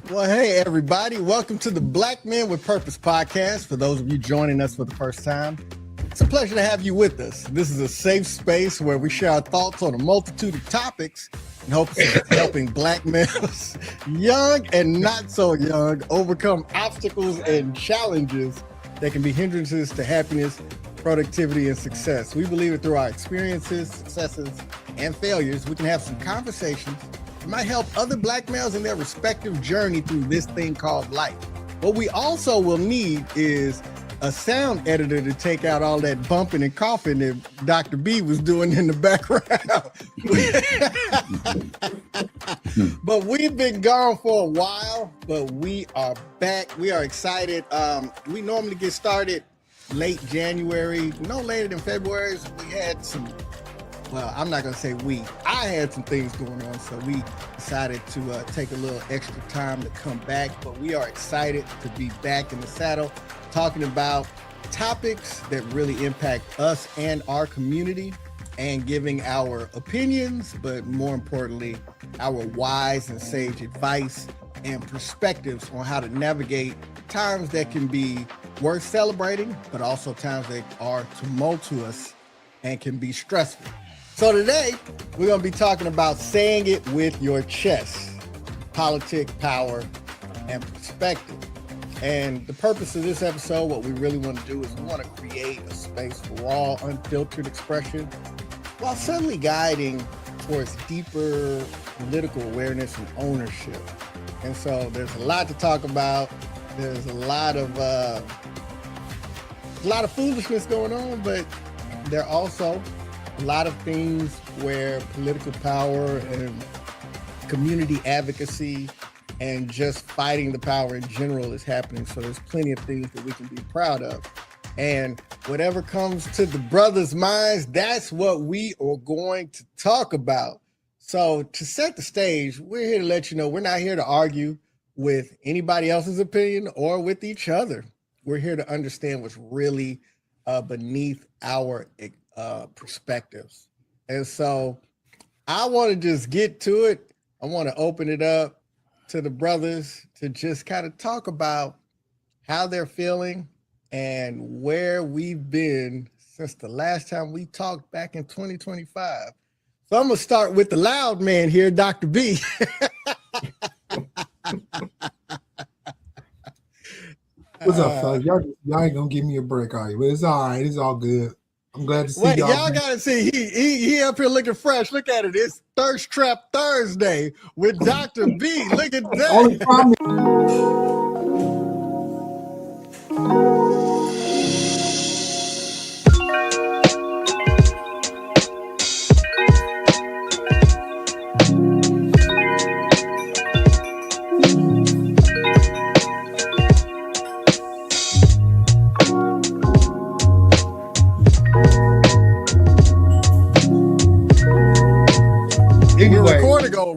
Well, hey, everybody. Welcome to the Black Men with Purpose podcast. For those of you joining us for the first time, it's a pleasure to have you with us. This is a safe space where we share our thoughts on a multitude of topics in hopes of helping Black males, young and not so young, overcome obstacles and challenges that can be hindrances to happiness, productivity, and success. We believe that through our experiences, successes, and failures, we can have some conversations might help other Black males in their respective journey through this thing called life. What we also will need is a sound editor to take out all that bumping and coughing that Dr. B was doing in the background. But we've been gone for a while, but we are back. We are excited. We normally get started late January, no later than February. So we had some, well, I'm not going to say we. I had some things going on, so we decided to take a little extra time to come back. But we are excited to be back in the saddle, talking about topics that really impact us and our community, and giving our opinions, but more importantly, our wise and sage advice and perspectives on how to navigate times that can be worth celebrating, but also times that are tumultuous and can be stressful. So today, we're going to be talking about saying it with your chest, politics, power, and perspective. And the purpose of this episode, what we really want to do is we want to create a space for raw, unfiltered expression while subtly guiding towards deeper political awareness and ownership. And so there's a lot to talk about. There's a lot of foolishness going on, but there are also a lot of things where political power and community advocacy and just fighting the power in general is happening. So there's plenty of things that we can be proud of. And whatever comes to the brothers' minds, that's what we are going to talk about. So to set the stage, we're here to let you know we're not here to argue with anybody else's opinion or with each other. We're here to understand what's really beneath our perspectives. And so I want to just get to it. I want to open it up to the brothers to just kind of talk about how they're feeling and where we've been since the last time we talked back in 2025. So I'm going to start with the loud man here, Dr. B. What's up, fellas? Y'all ain't gonna give me a break, are you? But it's all right. It's all good. I'm glad to see y'all. Y'all gotta see he up here looking fresh. Look at it. It's Thirst Trap Thursday with Dr. B. Look at that.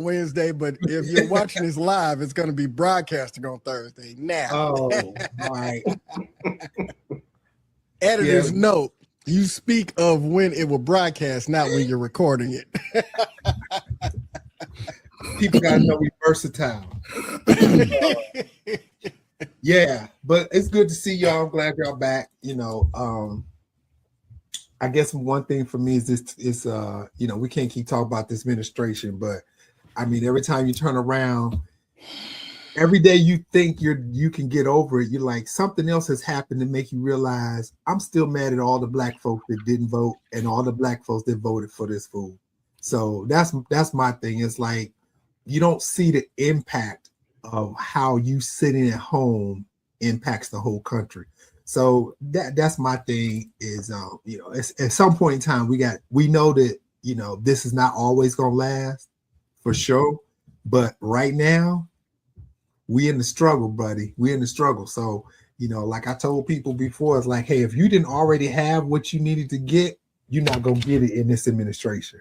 Wednesday, but if you're watching this live, it's going to be broadcasting on Thursday. Now, all right. Editor's note: you speak of when it will broadcast, not when you're recording it. People got to know we're versatile. Yeah, but it's good to see y'all. I'm glad y'all back. I guess one thing for me is we can't keep talking about this administration, but I mean, every time you turn around, every day you think you can get over it, you're like, something else has happened to make you realize I'm still mad at all the black folks that didn't vote and all the black folks that voted for this fool. So that's my thing. It's like you don't see the impact of how you sitting at home impacts the whole country. So that's my thing is, at some point in time, we know that, this is not always going to last for sure. But right now, we in the struggle, buddy. We in the struggle. So, like I told people before, it's like, hey, if you didn't already have what you needed to get, you're not going to get it in this administration.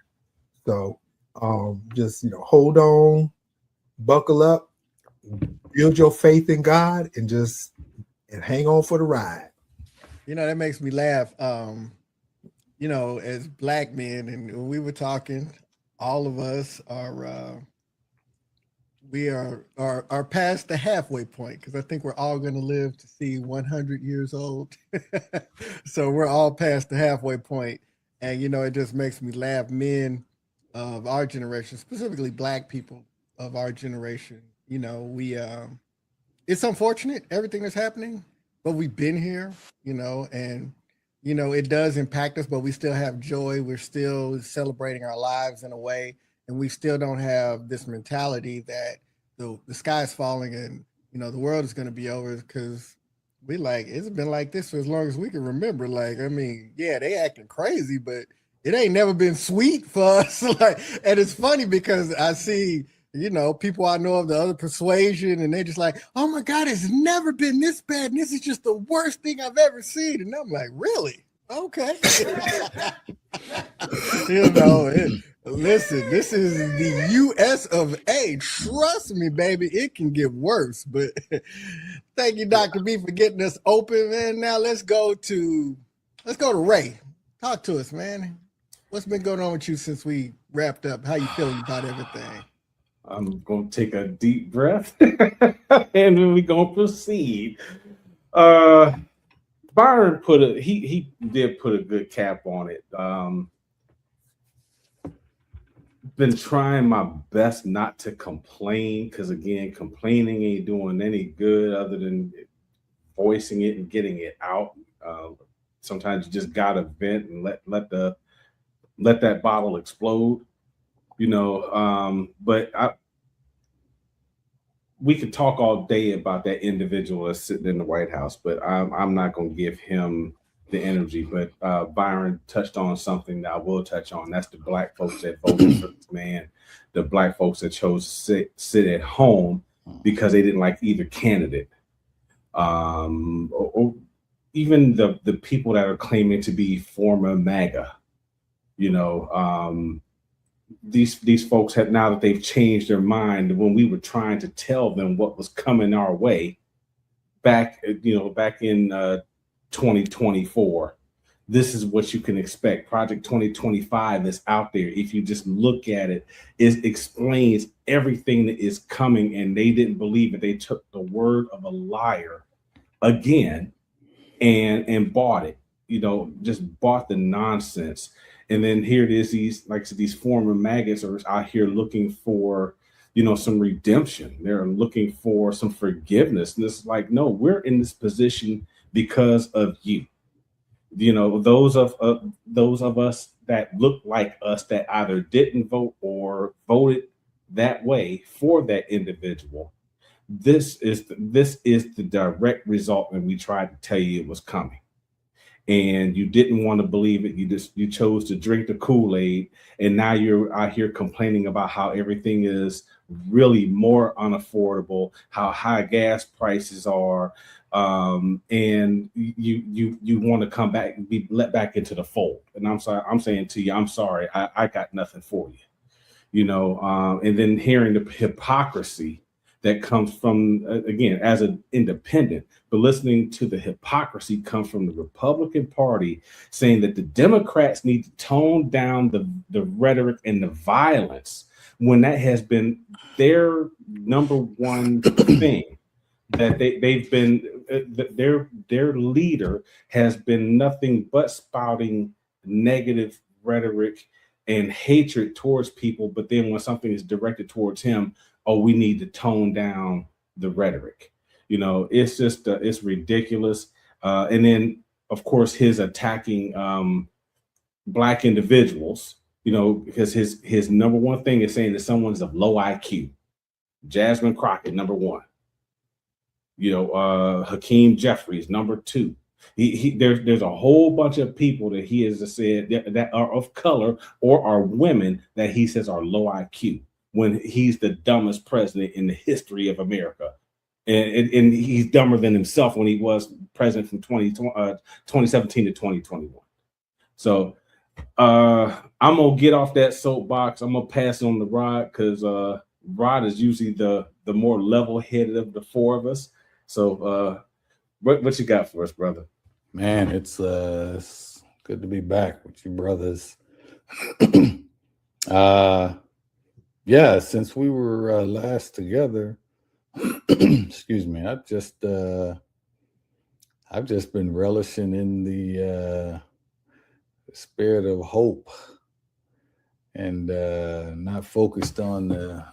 So just, hold on, buckle up, build your faith in God, and hang on for the ride. That makes me laugh. As black men, and we were talking, all of us are we are past the halfway point, because I think we're all going to live to see 100 years old. So we're all past the halfway point, and it just makes me laugh. Men of our generation, specifically black people of our generation, we it's unfortunate everything that's happening, but we've been here, and it does impact us, but we still have joy. We're still celebrating our lives in a way, and we still don't have this mentality that the sky is falling and the world is going to be over, because it's been like this for as long as we can remember. Like, I mean, yeah, they acting crazy, but it ain't never been sweet for us. And it's funny because I see people I know of the other persuasion, and they're just like, oh my God, it's never been this bad, and this is just the worst thing I've ever seen. And I'm like, really? Okay. Listen, this is the US of A. Trust me, baby, it can get worse. But thank you, Dr. B, for getting us open, man. Now let's go to Ray. Talk to us, man. What's been going on with you since we wrapped up? How you feeling about everything? I'm going to take a deep breath and then we're going to proceed. Byron he did put a good cap on it. Been trying my best not to complain, because again, complaining ain't doing any good other than voicing it and getting it out. Sometimes you just gotta vent and let that bottle explode. But we could talk all day about that individual that's sitting in the White House, but I'm not going to give him the energy. But Byron touched on something that I will touch on. That's the black folks that voted for this man, the black folks that chose to sit at home because they didn't like either candidate, or even the people that are claiming to be former MAGA. These folks have, now that they've changed their mind, when we were trying to tell them what was coming our way back in 2024, this is what you can expect. Project 2025 is out there. If you just look at it, it explains everything that is coming, and they didn't believe it. They took the word of a liar again and bought it, just bought the nonsense. And then here it is, these former maggots are out here looking for, some redemption. They're looking for some forgiveness. And it's like, no, we're in this position because of you. Those of us that look like us that either didn't vote or voted that way for that individual. This is the direct result, and we tried to tell you it was coming. And you didn't want to believe it. You chose to drink the Kool-Aid, and now you're out here complaining about how everything is really more unaffordable, how high gas prices are, and you want to come back and be let back into the fold. And I'm sorry, I'm saying to you, I'm sorry, I got nothing for you. and then hearing the hypocrisy that comes from, again, as an independent, but listening to the hypocrisy comes from the Republican Party saying that the Democrats need to tone down the rhetoric and the violence when that has been their number one thing that they've been their leader has been nothing but spouting negative rhetoric and hatred towards people. But then when something is directed towards him, oh, we need to tone down the rhetoric. It's just it's ridiculous. And then of course his attacking Black individuals, because his number one thing is saying that someone's of low IQ. Jasmine Crockett, number one. Hakeem Jeffries, number two. There's a whole bunch of people that he has said that are of color or are women that he says are low IQ when he's the dumbest president in the history of America. And he's dumber than himself when he was president from 2017 to 2021. So I'm going to get off that soapbox. I'm going to pass it on to Rod because Rod is usually the more level-headed of the four of us. So what you got for us, brother? Man, it's good to be back with you, brothers. Yeah, since we were last together, excuse me, I've just been relishing in the spirit of hope and not focused on the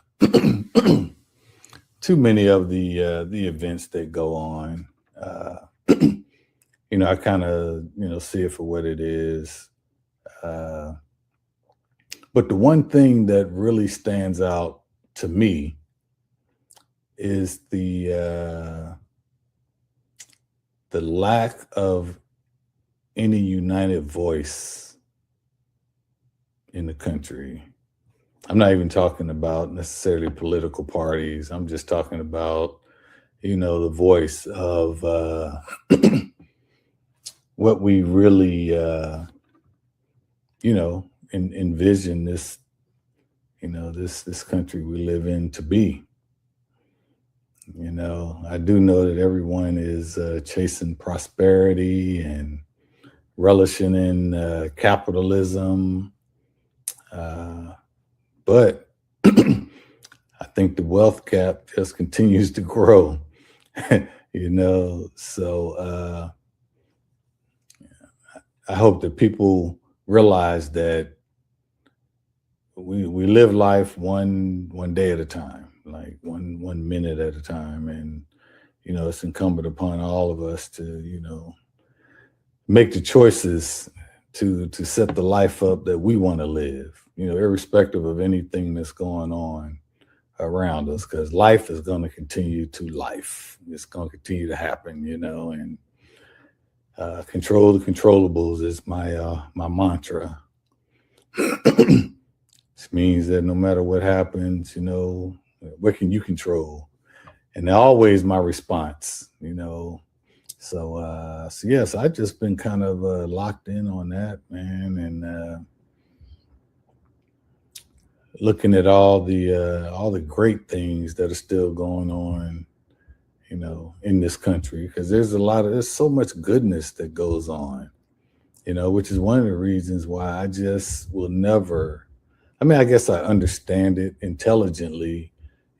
too many of the events that go on. I kind of see it for what it is. But the one thing that really stands out to me is the lack of any united voice in the country. I'm not even talking about necessarily political parties. I'm just talking about, the voice of what we really, envision this, this country we live in to be. I do know that everyone is chasing prosperity and relishing in capitalism. But I think the wealth gap just continues to grow, so I hope that people realize that we live life one day at a time, like one minute at a time. And, it's incumbent upon all of us to, make the choices to set the life up that we want to live, irrespective of anything that's going on around us, because life is going to continue to life. It's going to continue to happen, and control the controllables is my mantra. This means that no matter what happens, what can you control? And always my response, So yes, I've just been kind of locked in on that, man, and looking at all the great things that are still going on, in this country, because there's so much goodness that goes on, which is one of the reasons why I just will never. I mean, I guess I understand it intelligently,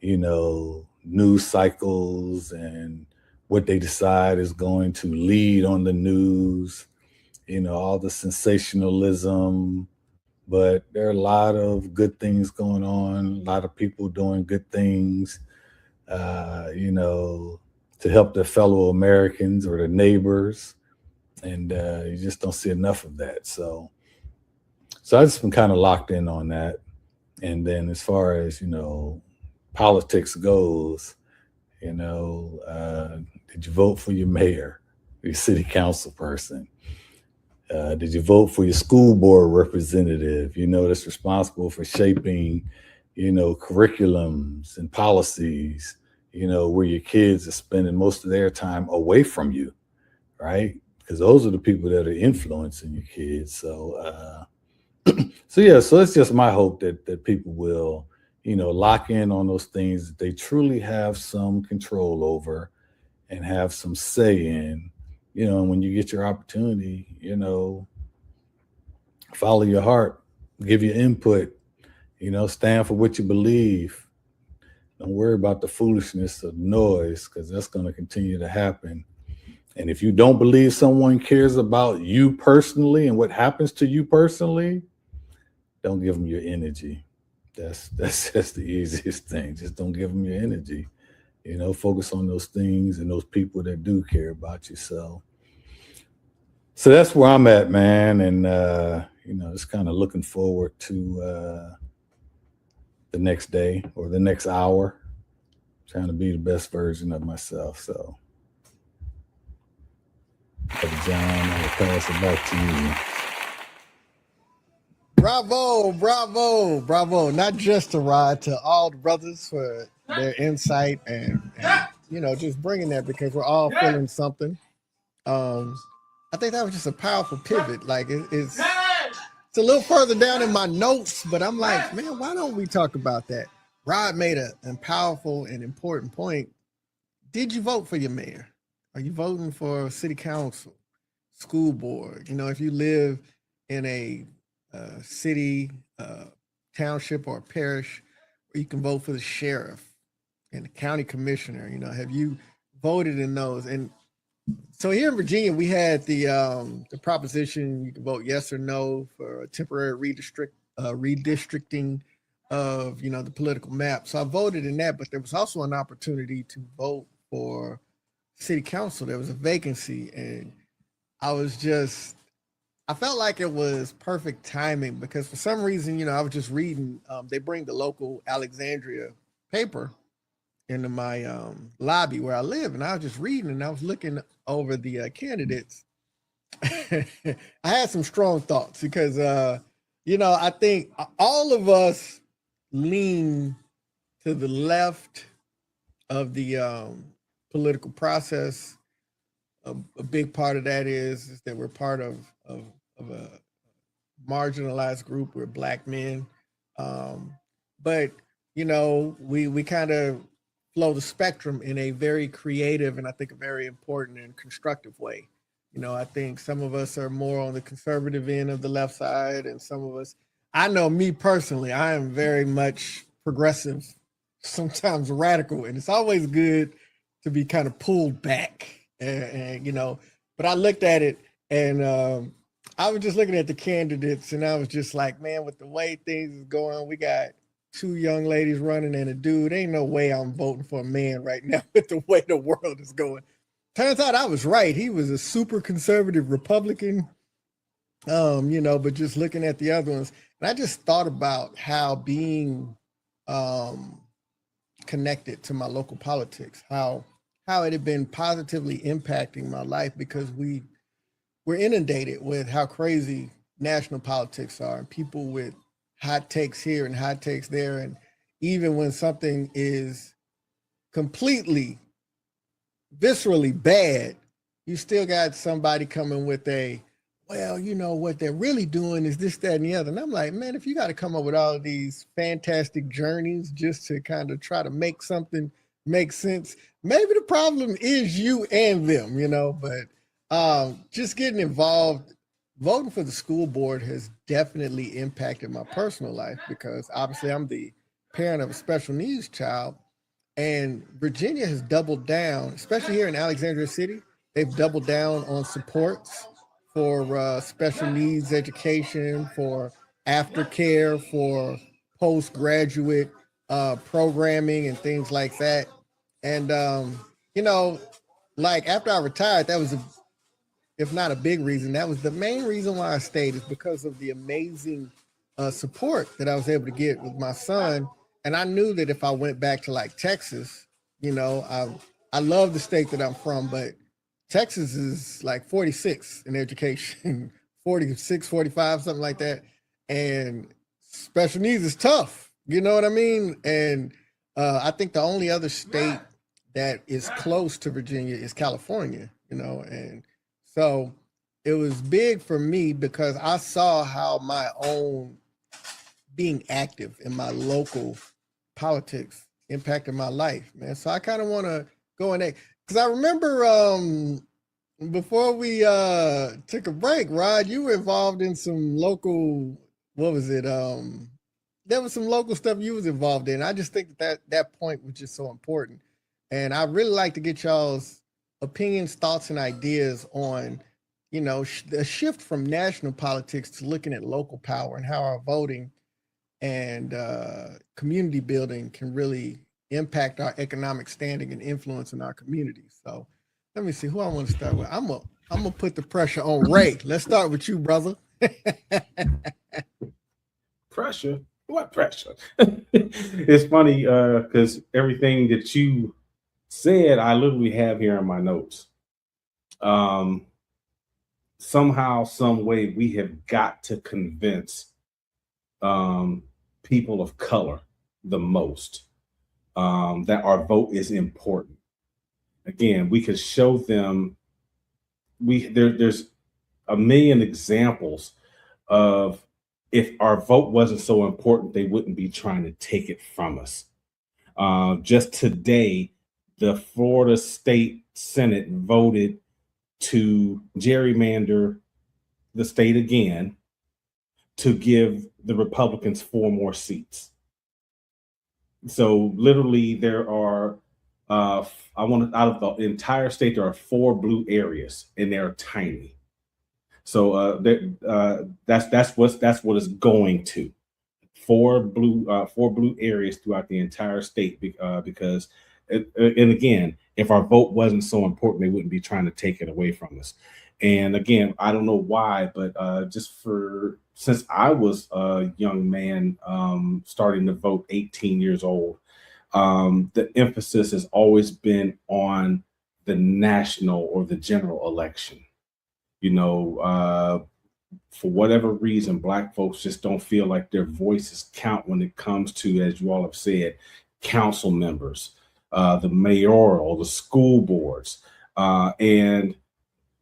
news cycles and what they decide is going to lead on the news, all the sensationalism. But there are a lot of good things going on, a lot of people doing good things, to help their fellow Americans or their neighbors. And you just don't see enough of that. So I just been kind of locked in on that. And then as far as, politics goes, did you vote for your mayor, your city council person? Did you vote for your school board representative, that's responsible for shaping, curriculums and policies, where your kids are spending most of their time away from you, right? Because those are the people that are influencing your kids. So So yeah, so it's just my hope that people will, lock in on those things that they truly have some control over and have some say in. And when you get your opportunity, follow your heart, give your input, stand for what you believe. Don't worry about the foolishness of noise, because that's going to continue to happen. And if you don't believe someone cares about you personally and what happens to you personally, don't give them your energy. That's just the easiest thing. Just don't give them your energy. Focus on those things and those people that do care about you. So that's where I'm at, man. And just kind of looking forward to the next day or the next hour, trying to be the best version of myself. So, Brother John, I'll pass it back to you. Bravo, bravo, bravo. Not just to Rod, to all the brothers for their insight and just bringing that, because we're all feeling something. I think that was just a powerful pivot. Like it's a little further down in my notes, but I'm like, man, why don't we talk about that? Rod made a powerful and important point. Did you vote for your mayor? Are you voting for city council, school board? If you live in a city, township, or parish, where you can vote for the sheriff and the county commissioner, have you voted in those? And so here in Virginia, we had the proposition you can vote yes or no for a temporary redistricting of the political map. So I voted in that, but there was also an opportunity to vote for city council. There was a vacancy, and I felt like it was perfect timing, because for some reason, I was just reading. They bring the local Alexandria paper into my lobby where I live, and I was just reading, and I was looking over the candidates. I had some strong thoughts because I think all of us lean to the left of the political process. A big part of that is that we're part of a marginalized group. We're Black men, but we kind of flow the spectrum in a very creative and I think a very important and constructive way. I think some of us are more on the conservative end of the left side, and some of us, I know me personally, I am very much progressive, sometimes radical, and it's always good to be kind of pulled back. And but I looked at it, and I was just looking at the candidates, and I was just like, man, with the way things is going, we got 2 young ladies running and a dude. Ain't no way I'm voting for a man right now with the way the world is going. Turns out I was right. He was a super conservative Republican, but just looking at the other ones, and I just thought about how being connected to my local politics, how it had been positively impacting my life, because we're inundated with how crazy national politics are, and people with hot takes here and hot takes there. And even when something is completely viscerally bad, you still got somebody coming with well, what they're really doing is this, that, and the other. And I'm like, man, if you got to come up with all of these fantastic journeys just to kind of try to make something make sense, maybe the problem is you and them, but just getting involved. Voting for the school board has definitely impacted my personal life, because obviously I'm the parent of a special needs child, and Virginia has doubled down, especially here in Alexandria City. They've doubled down on supports for special needs education, for aftercare, for postgraduate programming and things like that. And like after I retired, that was if not a big reason, that was the main reason why I stayed, is because of the amazing support that I was able to get with my son. And I knew that if I went back to like Texas, I love the state that I'm from, but Texas is like 46 in education, 46, 45, something like that. And special needs is tough. You know what I mean? And I think the only other state that is close to Virginia is California, and so it was big for me because I saw how my own being active in my local politics impacted my life, man. So I kind of want to go in there because I remember before we took a break, Rod, you were involved in some local, what was it? There was some local stuff you was involved in. I just think that point was just so important. And I really like to get y'all's opinions, thoughts, and ideas on, the shift from national politics to looking at local power and how our voting and community building can really impact our economic standing and influence in our communities. So let me see who I want to start with. I'm gonna put the pressure on Ray. Let's start with you, brother. Pressure? What pressure? It's funny because everything that you said, I literally have here in my notes. Somehow, some way, we have got to convince people of color the most that our vote is important. Again, we could show them. There's a million examples of if our vote wasn't so important, they wouldn't be trying to take it from us. Just today, the Florida State Senate voted to gerrymander the state again to give the Republicans 4 more seats. So literally there are, out of the entire state, there are 4 blue areas and they're tiny. So that's what it's going to. 4 blue areas throughout the entire state because, and again, if our vote wasn't so important, they wouldn't be trying to take it away from us. And again, I don't know why, but since I was a young man starting to vote 18 years old, the emphasis has always been on the national or the general election. For whatever reason, Black folks just don't feel like their voices count when it comes to, as you all have said, council members, the mayoral, the school boards. And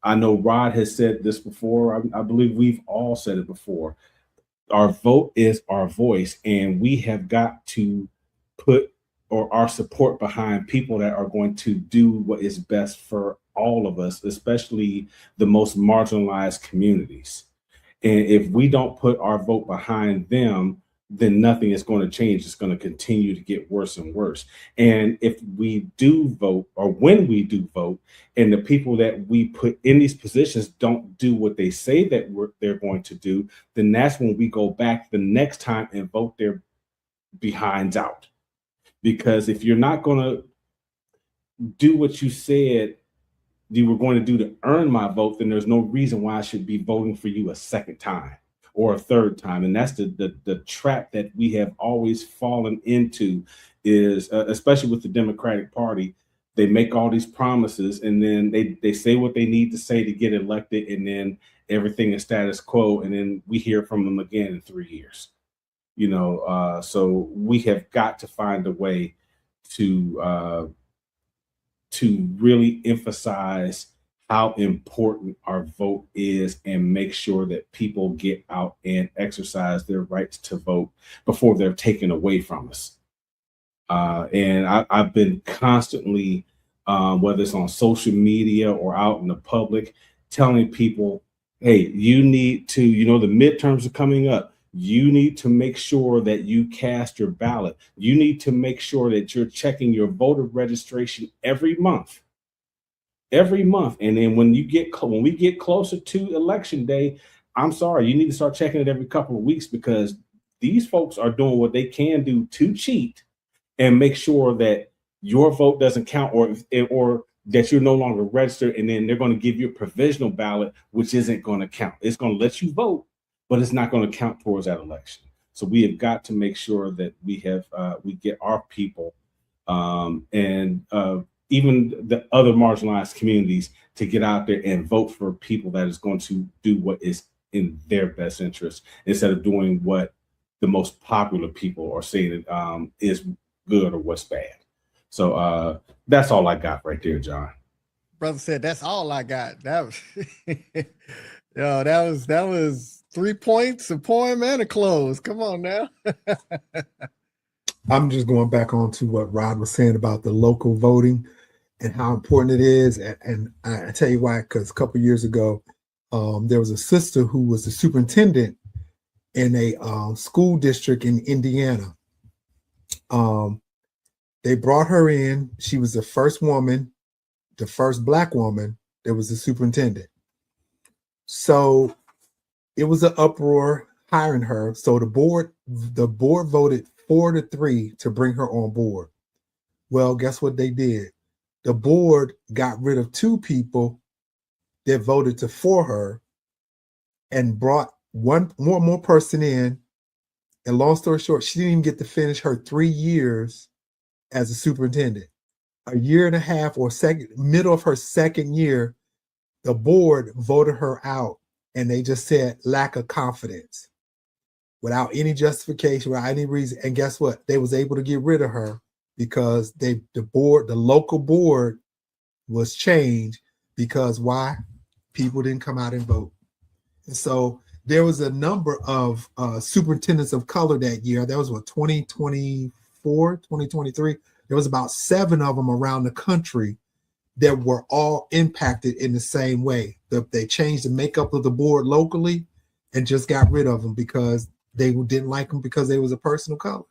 I know Rod has said this before. I believe we've all said it before. Our vote is our voice, and we have got to put our support behind people that are going to do what is best for all of us, especially the most marginalized communities. And if we don't put our vote behind them, then nothing is going to change. It's going to continue to get worse and worse. And if we do vote, or when we do vote, and the people that we put in these positions don't do what they say that they're going to do, then that's when we go back the next time and vote their behinds out. Because if you're not going to do what you said you were going to do to earn my vote, then there's no reason why I should be voting for you a second time or a third time. And that's the trap that we have always fallen into is, especially with the Democratic Party, they make all these promises and then they say what they need to say to get elected, and then everything is status quo, and then we hear from them again in 3 years. So we have got to find a way to really emphasize how important our vote is and make sure that people get out and exercise their rights to vote before they're taken away from us. And I've been constantly, whether it's on social media or out in the public, telling people, hey, you need to, the midterms are coming up. You need to make sure that you cast your ballot. You need to make sure that you're checking your voter registration every month. And then when we get closer to election day, I'm sorry, you need to start checking it every couple of weeks, because these folks are doing what they can do to cheat and make sure that your vote doesn't count, or that you're no longer registered. And then they're going to give you a provisional ballot, which isn't going to count. It's going to let you vote, but it's not going to count towards that election. So we have got to make sure that we get our people and even the other marginalized communities to get out there and vote for people that is going to do what is in their best interest, instead of doing what the most popular people are saying is good or what's bad. So that's all I got right there, John. Brother said, that's all I got. That was, that was 3 points, a poem, and a close. Come on now. I'm just going back on to what Rod was saying about the local voting and how important it is. And I tell you why, because a couple of years ago, there was a sister who was the superintendent in a school district in Indiana. They brought her in. She was the first woman, the first Black woman that was the superintendent. So it was an uproar hiring her. So the board voted 4-3 to bring her on board. Well, guess what they did? The board got rid of 2 people that voted for her and brought one more person in. And long story short, she didn't even get to finish her 3 years as a superintendent. A year and a half or middle of her second year, the board voted her out, and they just said lack of confidence without any justification, without any reason. And guess what? They was able to get rid of her because the local board was changed because why? People didn't come out and vote. And so there was a number of superintendents of color that year. That was what, 2024, 2023. There was about 7 of them around the country that were all impacted in the same way. They changed the makeup of the board locally and just got rid of them because they didn't like them because they was a person of color.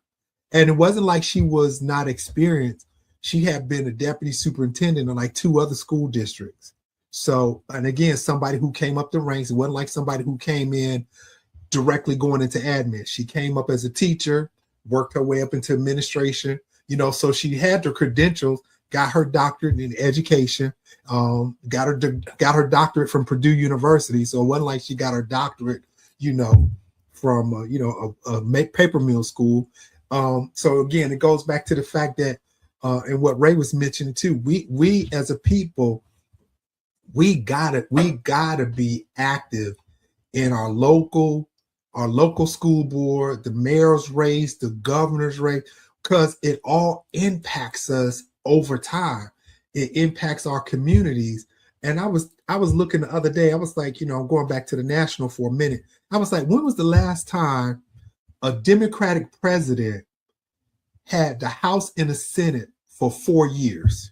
And it wasn't like she was not experienced. She had been a deputy superintendent in like 2 other school districts. So, and again, somebody who came up the ranks. It wasn't like somebody who came in directly going into admin. She came up as a teacher, worked her way up into administration, so she had the credentials, got her doctorate in education, got her doctorate from Purdue University. So it wasn't like she got her doctorate, from a paper mill school. So again, it goes back to the fact that, and what Ray was mentioning too, we as a people, we gotta be active in our local school board, the mayor's race, the governor's race, because it all impacts us over time. It impacts our communities. And I was looking the other day, I was like, I'm going back to the national for a minute. I was like, when was the last time a Democratic president had the House and the Senate for 4 years?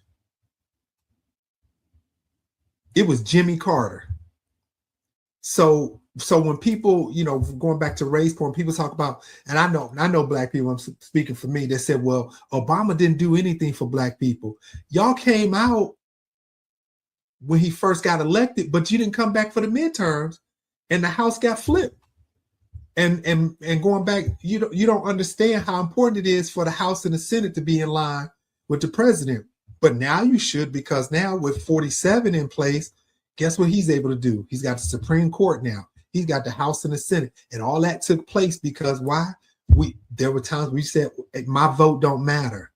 It was Jimmy Carter. So when people, going back to Ray's point, people talk about, and I know Black people, I'm speaking for me, they said, well, Obama didn't do anything for Black people. Y'all came out when he first got elected, but you didn't come back for the midterms, and the House got flipped. And going back, you don't understand how important it is for the House and the Senate to be in line with the president. But now you should, because now with 47 in place, guess what he's able to do? He's got the Supreme Court now. He's got the House and the Senate. And all that took place because why? There were times we said, my vote don't matter.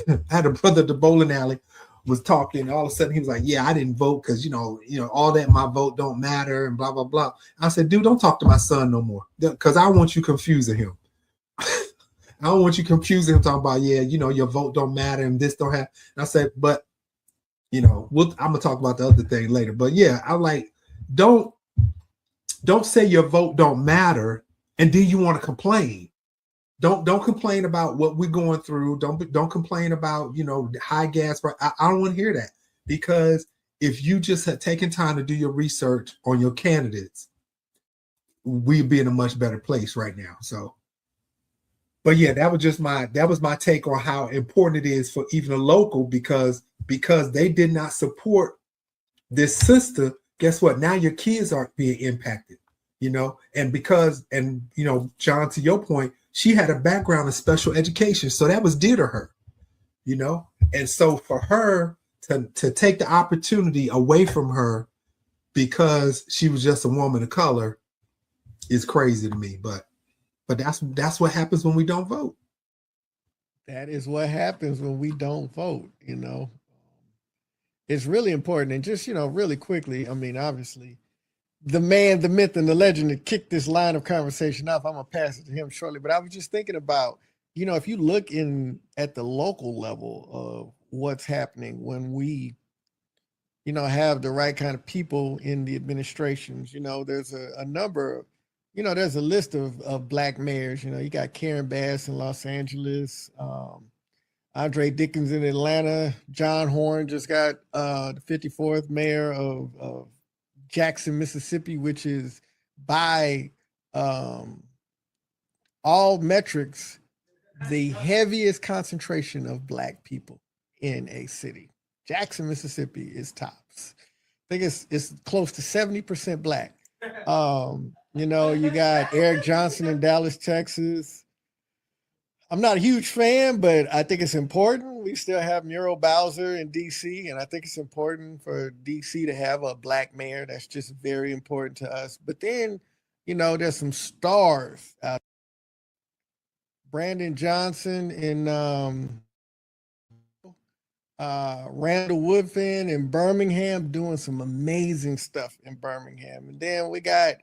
I had a brother at the bowling alley was talking. All of a sudden he was like, yeah, I didn't vote because, all that, my vote don't matter and blah, blah, blah. I said, dude, don't talk to my son no more because I want you confusing him. I don't want you confusing him talking about, your vote don't matter and this don't happen. And I said, but, I'm going to talk about the other thing later. But yeah, I like, don't say your vote don't matter and then you want to complain. Don't complain about what we're going through. Don't complain about, high gas price. I don't want to hear that, because if you just had taken time to do your research on your candidates, we'd be in a much better place right now. So, but yeah, that was my take on how important it is for even a local, because they did not support this sister. Guess what? Now your kids aren't being impacted, and John, to your point, she had a background in special education, so that was dear to her, and so for her to take the opportunity away from her because she was just a woman of color is crazy to me. But that's what happens when we don't vote. That is what happens when we don't vote. It's really important. And just, really quickly, I mean, obviously, the man, the myth, and the legend that kicked this line of conversation off, I'm going to pass it to him shortly. But I was just thinking about, if you look at the local level of what's happening when we, have the right kind of people in the administrations, there's a number there's a list of black mayors. You got Karen Bass in Los Angeles, Andre Dickens in Atlanta. John Horn just got the 54th mayor of Jackson, Mississippi, which is by um, all metrics the heaviest concentration of black people in a city. Jackson, Mississippi is tops. I think it's close to 70% black. You got Eric Johnson in Dallas, Texas. I'm not a huge fan, but I think it's important. We still have Muriel Bowser in DC, and I think it's important for DC to have a black mayor. That's just very important to us. But then, there's some stars out. Brandon Johnson in Randall Woodfin in Birmingham doing some amazing stuff in Birmingham. And then we got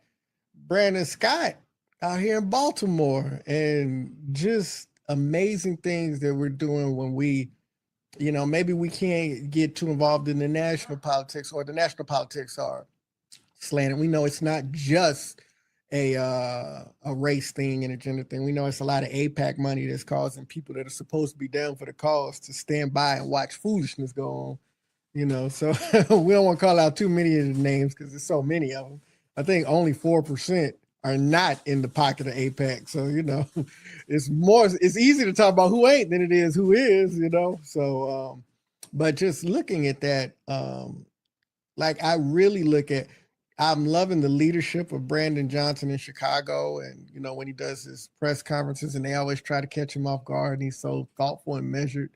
Brandon Scott out here in Baltimore, and just amazing things that we're doing when we, maybe we can't get too involved in the national politics, or the national politics are slanted. We know it's not just a race thing and a gender thing. We know it's a lot of APAC money that's causing people that are supposed to be down for the cause to stand by and watch foolishness go on. So we don't want to call out too many of the names because there's so many of them. I think only 4% are not in the pocket of APAC. So, it's easy to talk about who ain't than it is who is, So, but just looking at that, I really look at, I'm loving the leadership of Brandon Johnson in Chicago. And, when he does his press conferences and they always try to catch him off guard, and he's so thoughtful and measured.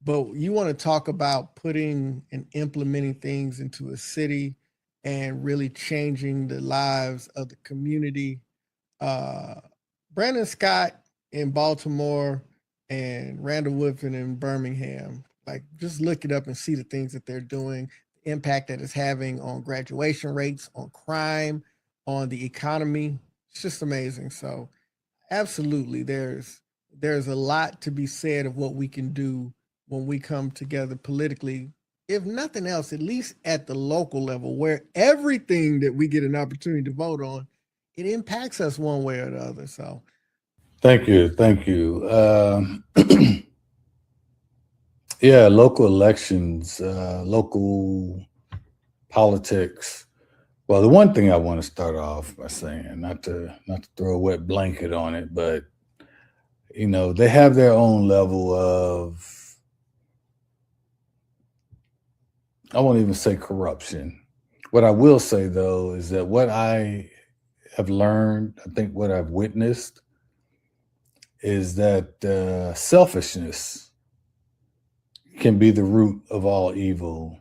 But you want to talk about putting and implementing things into a city and really changing the lives of the community. Brandon Scott in Baltimore and Randall Woodfin in Birmingham, just look it up and see the things that they're doing, the impact that it's having on graduation rates, on crime, on the economy. It's just amazing. So absolutely, there's a lot to be said of what we can do when we come together politically, if nothing else, at least at the local level, where everything that we get an opportunity to vote on, it impacts us one way or the other. So thank you. Yeah, local elections, local politics. Well, the one thing I want to start off by saying, not to throw a wet blanket on it, but they have their own level of, I won't even say corruption. What I will say, though, is that what I have learned, I think what I've witnessed, is that selfishness can be the root of all evil,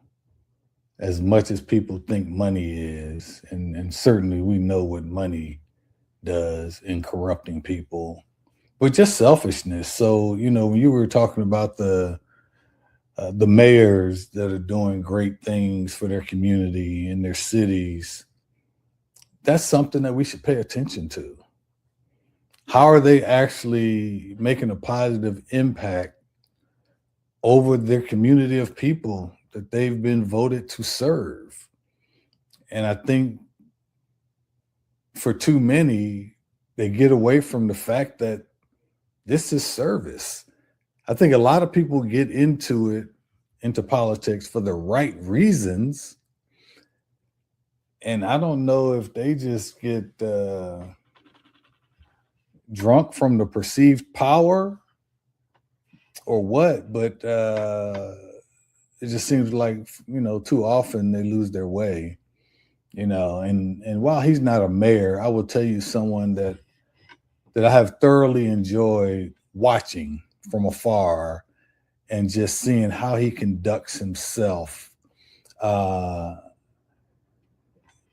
as much as people think money is. And certainly we know what money does in corrupting people, but just selfishness. So, when you were talking about the mayors that are doing great things for their community and their cities, that's something that we should pay attention to. How are they actually making a positive impact over their community of people that they've been voted to serve? And I think for too many, they get away from the fact that this is service. I think a lot of people get into politics for the right reasons. And I don't know if they just get drunk from the perceived power or what, but it just seems like, too often they lose their way, and while he's not a mayor, I will tell you someone that I have thoroughly enjoyed watching from afar and just seeing how he conducts himself. And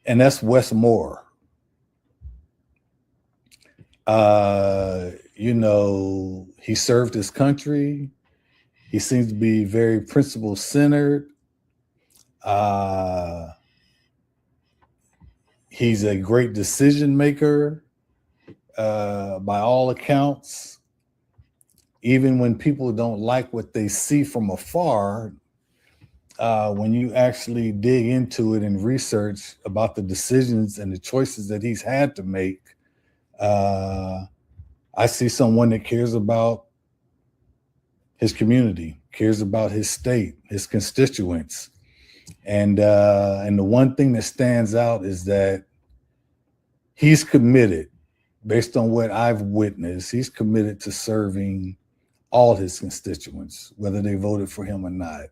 that's Wes Moore. He served his country. He seems to be very principle centered. He's a great decision maker, by all accounts. Even when people don't like what they see from afar, when you actually dig into it and research about the decisions and the choices that he's had to make, I see someone that cares about his community, cares about his state, his constituents. And the one thing that stands out is that he's committed, based on what I've witnessed, he's committed to serving all his constituents, whether they voted for him or not.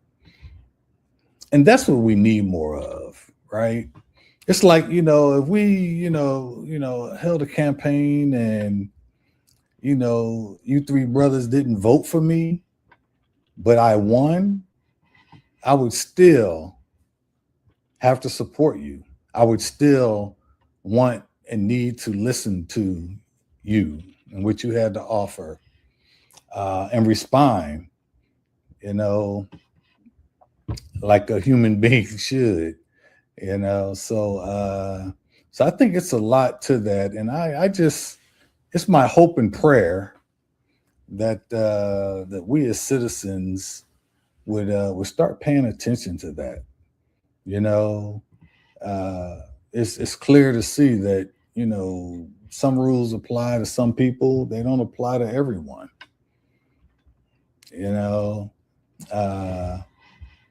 And that's what we need more of, right? It's like, if we, held a campaign and, you three brothers didn't vote for me, but I won, I would still have to support you. I would still want and need to listen to you and what you had to offer, and respond, like a human being should, So I think it's a lot to that. And it's my hope and prayer that we as citizens would start paying attention to that. It's clear to see that, some rules apply to some people, they don't apply to everyone.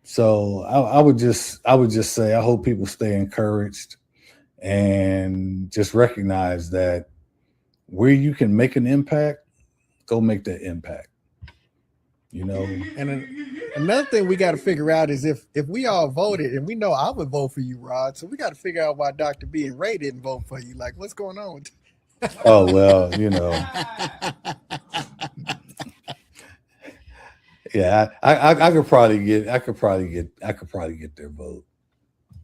So I would just say I hope people stay encouraged and just recognize that where you can make an impact, go make that impact. And another thing we got to figure out is if we all voted, and we know I would vote for you, Rod. So we got to figure out why Dr. B and Ray didn't vote for you. Like, what's going on? Oh well, yeah, I could probably get their vote.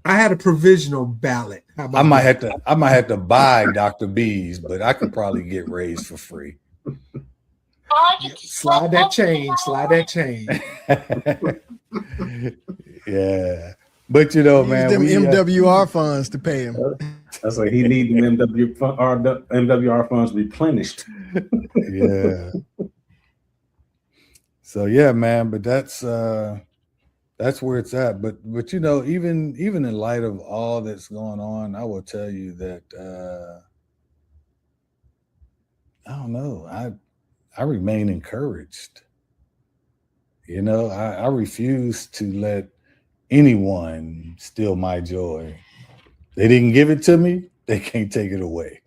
I had a provisional ballot. How about I might have to buy Dr. B's, but I could probably get Ray's for free. Slide that chain. Yeah, but man, them MWR funds to pay him. That's like he needs them MWR funds replenished. Yeah. So yeah, man, but that's where it's at. But even in light of all that's going on, I will tell you that I don't know. I remain encouraged. I refuse to let anyone steal my joy. They didn't give it to me, they can't take it away.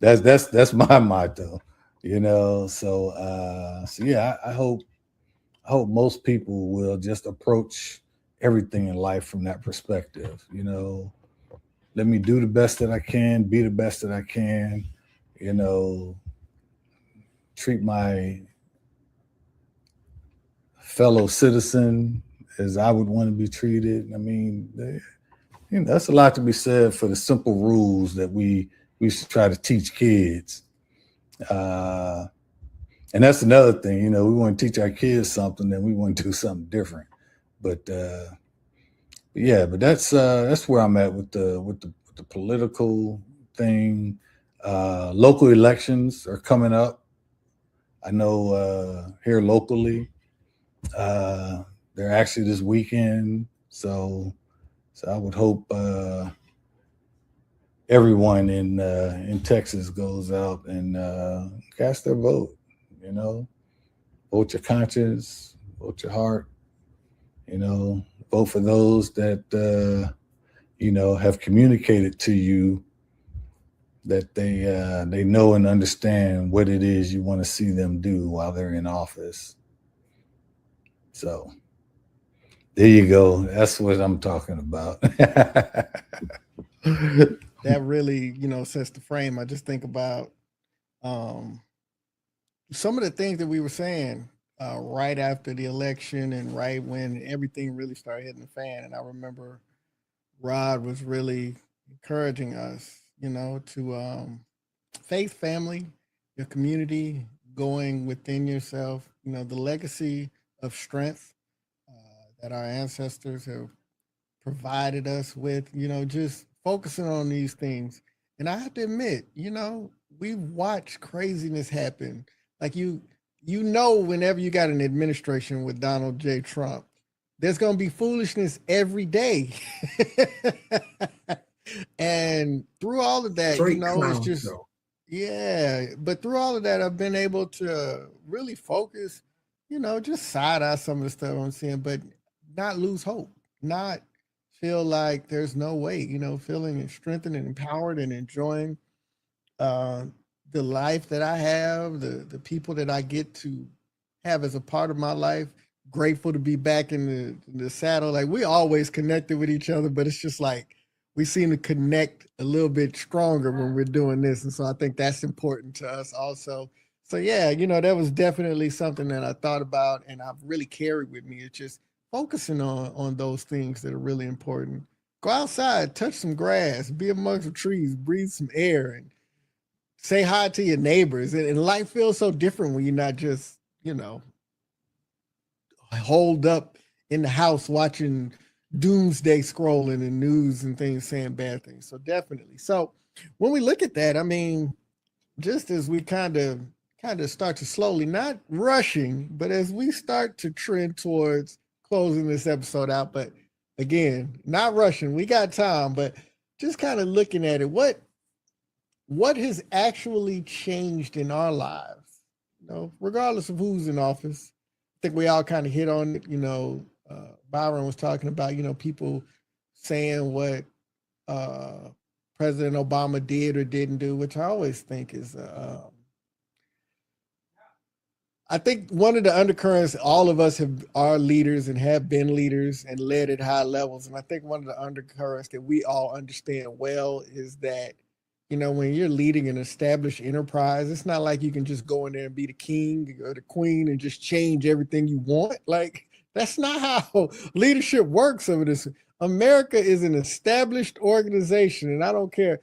That's my motto. So yeah, I hope most people will just approach everything in life from that perspective. Let me do the best that I can, be the best that I can, treat my fellow citizen as I would want to be treated. I mean, that's a lot to be said for the simple rules that we should try to teach kids. And that's another thing, we want to teach our kids something, then we want to do something different. But that's where I'm at with the political thing. Local elections are coming up. I know here locally, they're actually this weekend. So I would hope everyone in Texas goes out and cast their vote. Vote your conscience, vote your heart. Vote for those that have communicated to you that they know and understand what it is you want to see them do while they're in office. So there you go. That's what I'm talking about. That really, sets the frame. I just think about some of the things that we were saying right after the election and right when everything really started hitting the fan. And I remember Rod was really encouraging us, to faith, family, your community, going within yourself, the legacy of strength that our ancestors have provided us with, just focusing on these things. And I have to admit, we've watched craziness happen. Like whenever you got an administration with Donald J. Trump, there's going to be foolishness every day. And through all of that, Straight it's clowns, just, though. Yeah, but through all of that, I've been able to really focus, just side eye some of the stuff I'm seeing, but not lose hope, not feel like there's no way, feeling strengthened and empowered and enjoying uh, the life that I have, the people that I get to have as a part of my life. Grateful to be back in the saddle. Like we always connected with each other, but it's just like we seem to connect a little bit stronger when we're doing this, and so I think that's important to us also. So yeah, that was definitely something that I thought about and I've really carried with me. It's just focusing on those things that are really important. Go outside, touch some grass, be amongst the trees, breathe some air, and say hi to your neighbors. And life feels so different when you're not just, holed up in the house watching doomsday scrolling and news and things saying bad things. So definitely. So when we look at that, I mean, just as we kind of start to slowly, not rushing, but as we start to trend towards closing this episode out, but again, not rushing. We got time, but just kind of looking at it. What has actually changed in our lives, regardless of who's in office. I think we all kind of hit on it. Byron was talking about, people saying what President Obama did or didn't do, which I always think is, I think one of the undercurrents, all of us are leaders and have been leaders and led at high levels. And I think one of the undercurrents that we all understand well is that, when you're leading an established enterprise, it's not like you can just go in there and be the king or the queen and just change everything you want. Like, that's not how leadership works over this. America is an established organization, and I don't care.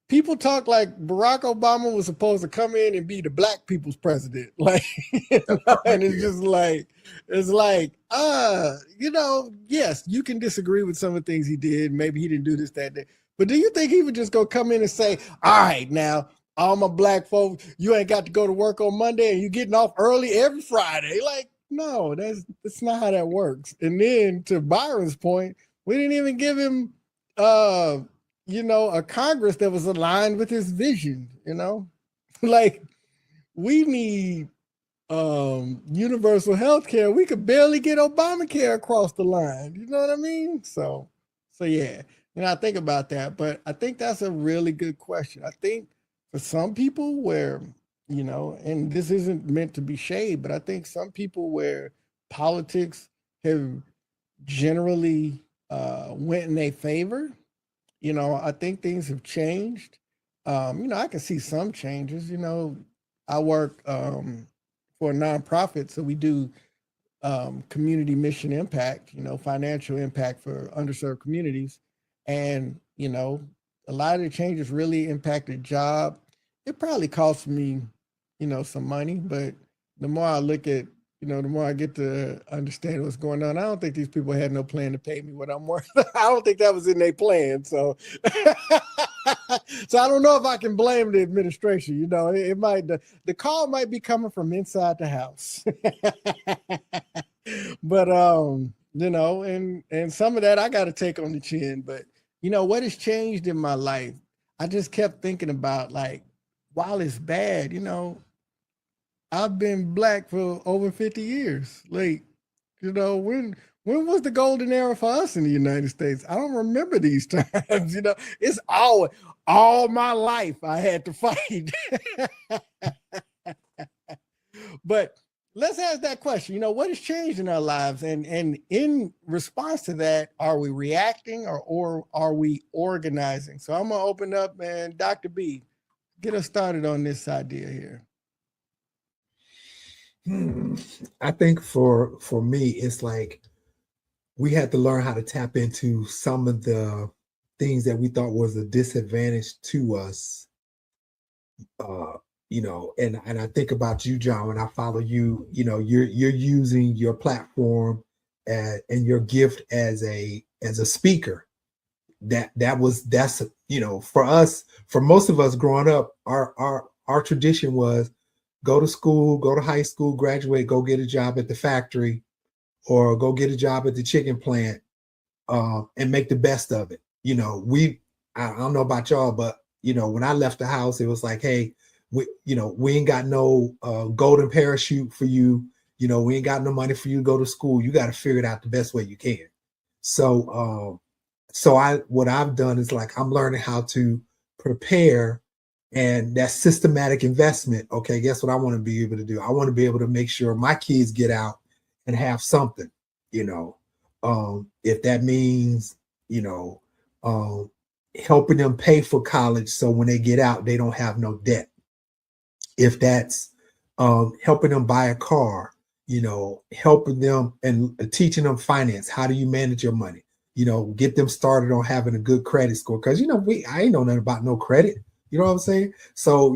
People talk like Barack Obama was supposed to come in and be the black people's president. Like, and it's just like, yes, you can disagree with some of the things he did. Maybe he didn't do this, that, that. But do you think he would just go come in and say, all right, now, all my black folks, you ain't got to go to work on Monday and you getting off early every Friday? Like, no, that's not how that works. And then to Byron's point, we didn't even give him a Congress that was aligned with his vision, like we need universal health care. We could barely get Obamacare across the line. You know what I mean? So yeah, I think about that, but I think that's a really good question. I think for some people where, and this isn't meant to be shade, but I think some people where politics have generally went in their favor, I think things have changed. I can see some changes. I work for a nonprofit, so we do community mission impact, financial impact for underserved communities. And, a lot of the changes really impacted job. It probably cost me, some money, but the more I look at, the more I get to understand what's going on. I don't think these people had no plan to pay me what I'm worth. I don't think that was in their plan. So, so I don't know if I can blame the administration. It might, the call might be coming from inside the house. But and some of that I got to take on the chin. But what has changed in my life? I just kept thinking about, like, while it's bad, I've been black for over 50 years. Like, when was the golden era for us in the United States? I don't remember these times. It's all my life I had to fight. But let's ask that question. What has changed in our lives? And in response to that, are we reacting or are we organizing? So I'm gonna open up, and Dr. B, get us started on this idea here. I think for me, it's like we had to learn how to tap into some of the things that we thought was a disadvantage to us. And I think about you, John, when I follow you, you're using your platform and your gift as a speaker. That's for us, for most of us growing up, our tradition was go to school, go to high school, graduate, go get a job at the factory or go get a job at the chicken plant and make the best of it. I don't know about y'all, but when I left the house, it was like, hey, we ain't got no golden parachute for you. We ain't got no money for you to go to school. You got to figure it out the best way you can. So, what I've done is like, I'm learning how to prepare, and that systematic investment. Okay, guess what I want to be able to do? I want to be able to make sure my kids get out and have something, if that means, helping them pay for college. So when they get out, they don't have no debt. If that's helping them buy a car, helping them and teaching them finance. How do you manage your money? Get them started on having a good credit score. Cause I ain't know nothing about no credit. You know what I'm saying? So,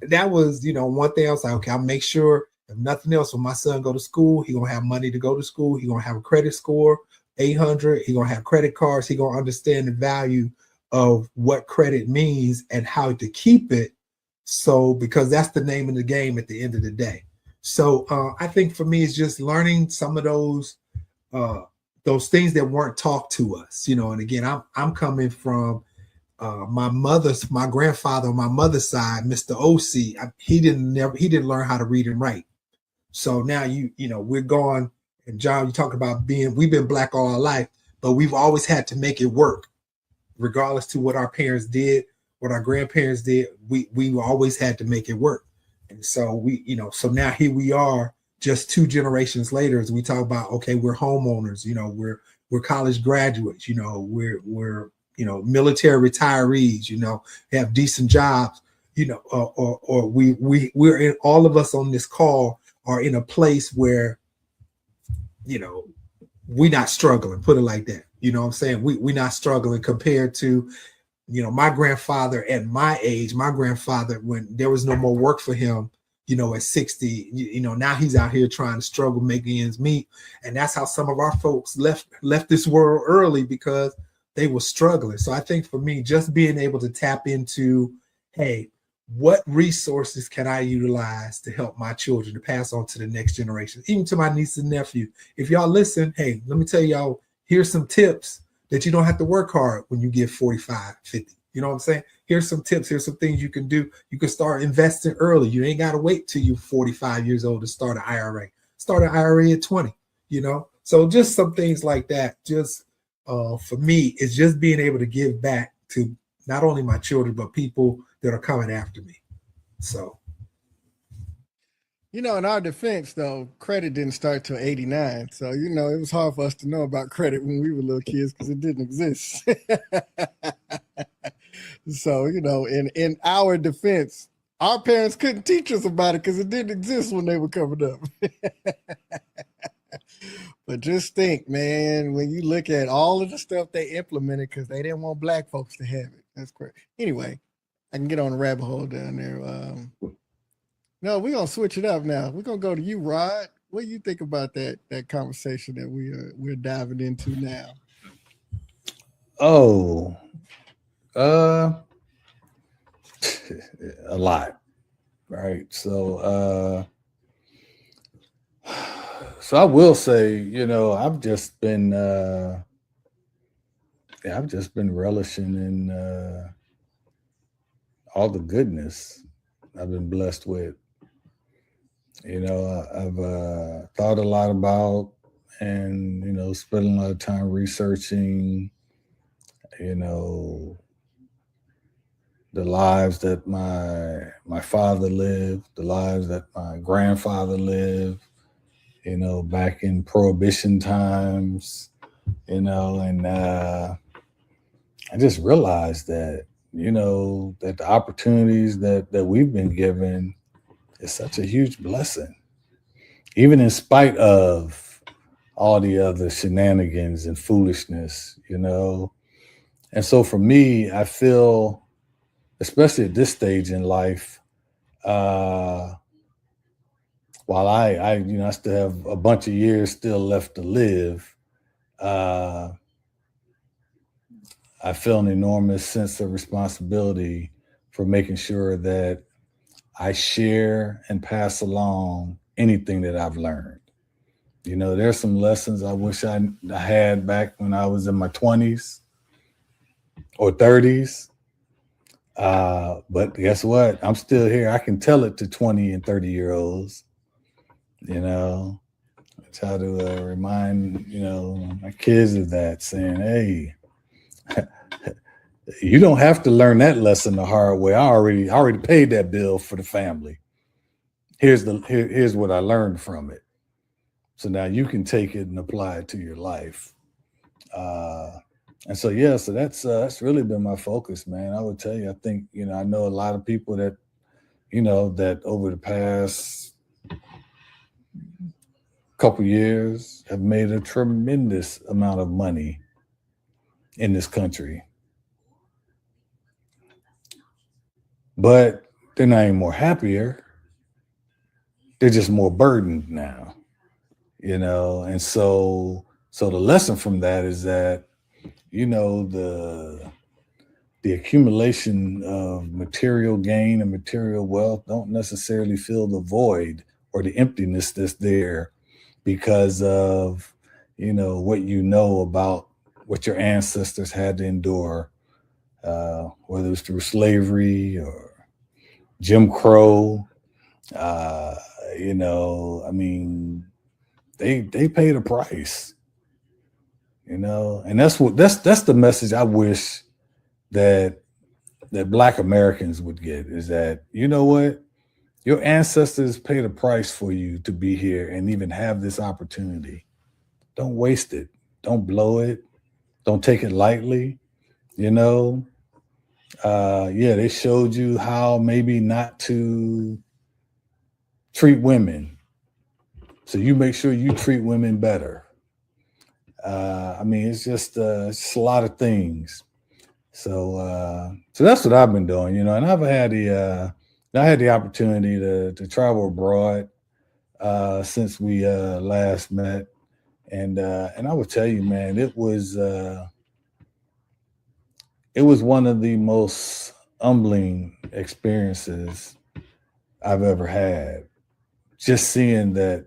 that was, one thing I was like, okay, I'll make sure if nothing else, when my son go to school, he gonna have money to go to school. He gonna have a credit score, 800. He gonna have credit cards. He gonna understand the value of what credit means and how to keep it. So, because that's the name of the game at the end of the day. So I think for me, it's just learning some of those things that weren't taught to us, and again, I'm coming from my grandfather on my mother's side, Mr. OC. He didn't learn how to read and write. So now we're gone. And John, you talk about we've been black all our life, but we've always had to make it work, regardless to what our parents did, what our grandparents did. We always had to make it work. And so so now here we are, just 2 generations later, as we talk about, okay, we're homeowners, we're college graduates, we're military retirees, have decent jobs, or we're in, all of us on this call are in a place where, we're not struggling, put it like that. You know what I'm saying? We're not struggling compared to, my grandfather at my age. My grandfather, when there was no more work for him, at 60, now he's out here trying to struggle, making ends meet. And that's how some of our folks left this world early, because they were struggling. So I think for me, just being able to tap into, hey, what resources can I utilize to help my children to pass on to the next generation, even to my niece and nephew. If y'all listen, hey, let me tell y'all, here's some tips that you don't have to work hard when you get 45, 50. You know what I'm saying? Here's some tips. Here's some things you can do. You can start investing early. You ain't got to wait till you're 45 years old to start an IRA. Start an IRA at 20, So just some things like that. Just for me, it's just being able to give back to not only my children, but people that are coming after me. So. In our defense, though, credit didn't start till 89. So, it was hard for us to know about credit when we were little kids because it didn't exist. So, in our defense, our parents couldn't teach us about it because it didn't exist when they were coming up. But just think, man, when you look at all of the stuff they implemented because they didn't want black folks to have it. That's great. Anyway, I can get on a rabbit hole down there. No, we're gonna switch it up now. We're gonna go to you, Rod. What do you think about that conversation that we're diving into now? Oh, a lot, right? So I will say, I've just been relishing in all the goodness I've been blessed with. I've thought a lot about and, spent a lot of time researching, the lives that my father lived, the lives that my grandfather lived, back in Prohibition times, and I just realized that, that the opportunities that we've been given is such a huge blessing, even in spite of all the other shenanigans and foolishness, And so for me, I feel, especially at this stage in life, while I still have a bunch of years still left to live, I feel an enormous sense of responsibility for making sure that I share and pass along anything that I've learned. There's some lessons I wish I had back when I was in my 20s or 30s. But guess what? I'm still here. I can tell it to 20 and 30-year-olds. You know, I try to remind my kids of that, saying, "Hey, you don't have to learn that lesson the hard way. I already paid that bill for the family. Here's what I learned from it. So now you can take it and apply it to your life." And so so that's really been my focus, man. I would tell you, I think I know a lot of people that that over the past couple years have made a tremendous amount of money in this country, but they're not any more happier. They're just more burdened now, and so the lesson from that is that the accumulation of material gain and material wealth don't necessarily fill the void or the emptiness that's there because of what about what your ancestors had to endure, whether it was through slavery or Jim Crow. I mean, they paid a price, and that's the message I wish that Black Americans would get, is that what, your ancestors paid a price for you to be here and even have this opportunity. Don't waste it. Don't blow it. Don't take it lightly. They showed you how maybe not to treat women. So you make sure you treat women better. It's just a lot of things. So that's what I've been doing, and I've had the opportunity to travel abroad since we last met, and I would tell you, man, it was one of the most humbling experiences I've ever had. Just seeing that,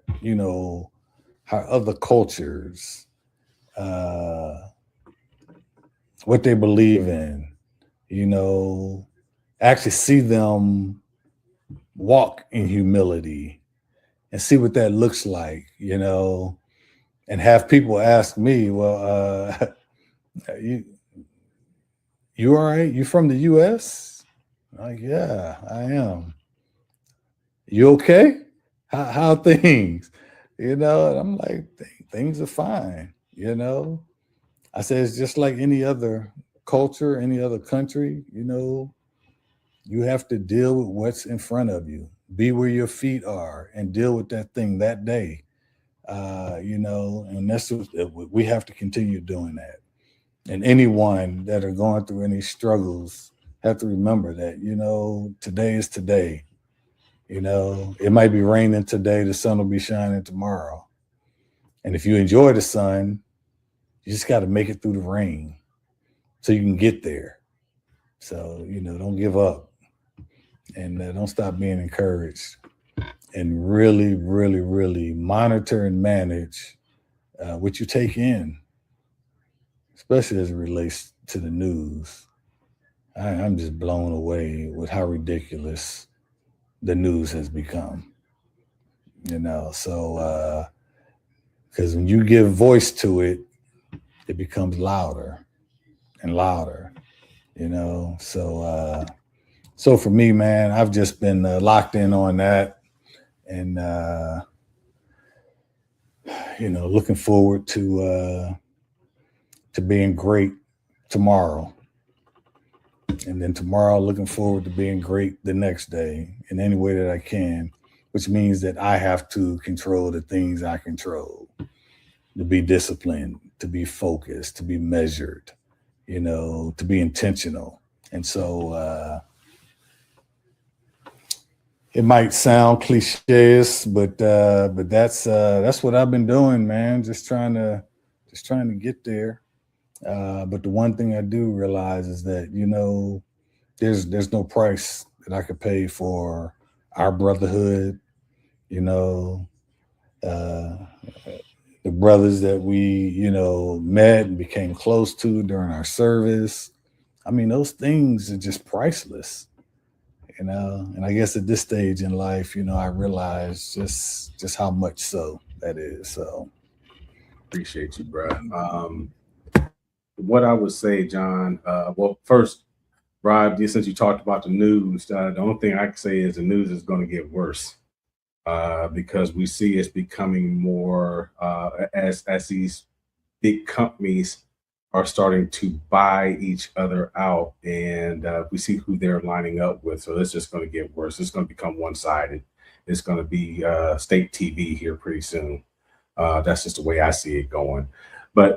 how other cultures, what they believe in, actually see them walk in humility and see what that looks like, and have people ask me, well, you all right? You from the US? Like, yeah, I am. You okay? How things? And I'm like, things are fine, I say it's just like any other culture, any other country, you have to deal with what's in front of you. Be where your feet are and deal with that thing that day. And that's what we have to continue doing that. And anyone that are going through any struggles have to remember that, today is today. It might be raining today, the sun will be shining tomorrow. And if you enjoy the sun, you just got to make it through the rain so you can get there. So, don't give up, and don't stop being encouraged, and really, really, really monitor and manage what you take in, especially as it relates to the news. I'm just blown away with how ridiculous the news has become, so because when you give voice to it, it becomes louder and louder, so for me, man, I've just been locked in on that, and looking forward to being great tomorrow, and then tomorrow looking forward to being great the next day in any way that I can, which means that I have to control the things I control, to be disciplined, to be focused, to be measured, to be intentional. And so it might sound cliches, but that's what I've been doing, man. Just trying to get there. But the one thing I do realize is that, there's no price that I could pay for our brotherhood, the brothers that we, met and became close to during our service, I mean, those things are just priceless, you know. And I guess at this stage in life, you know, I realize just how much so that is. So Appreciate you, bro. What I would say, John. Well, first, Rob, since you talked about the news, the only thing I can say is the news is going to get worse because we see it's becoming more as these big companies are starting to buy each other out, and we see who they're lining up with. So it's just going to get worse. It's going to become one sided. It's going to be state TV here pretty soon. That's just the way I see it going. But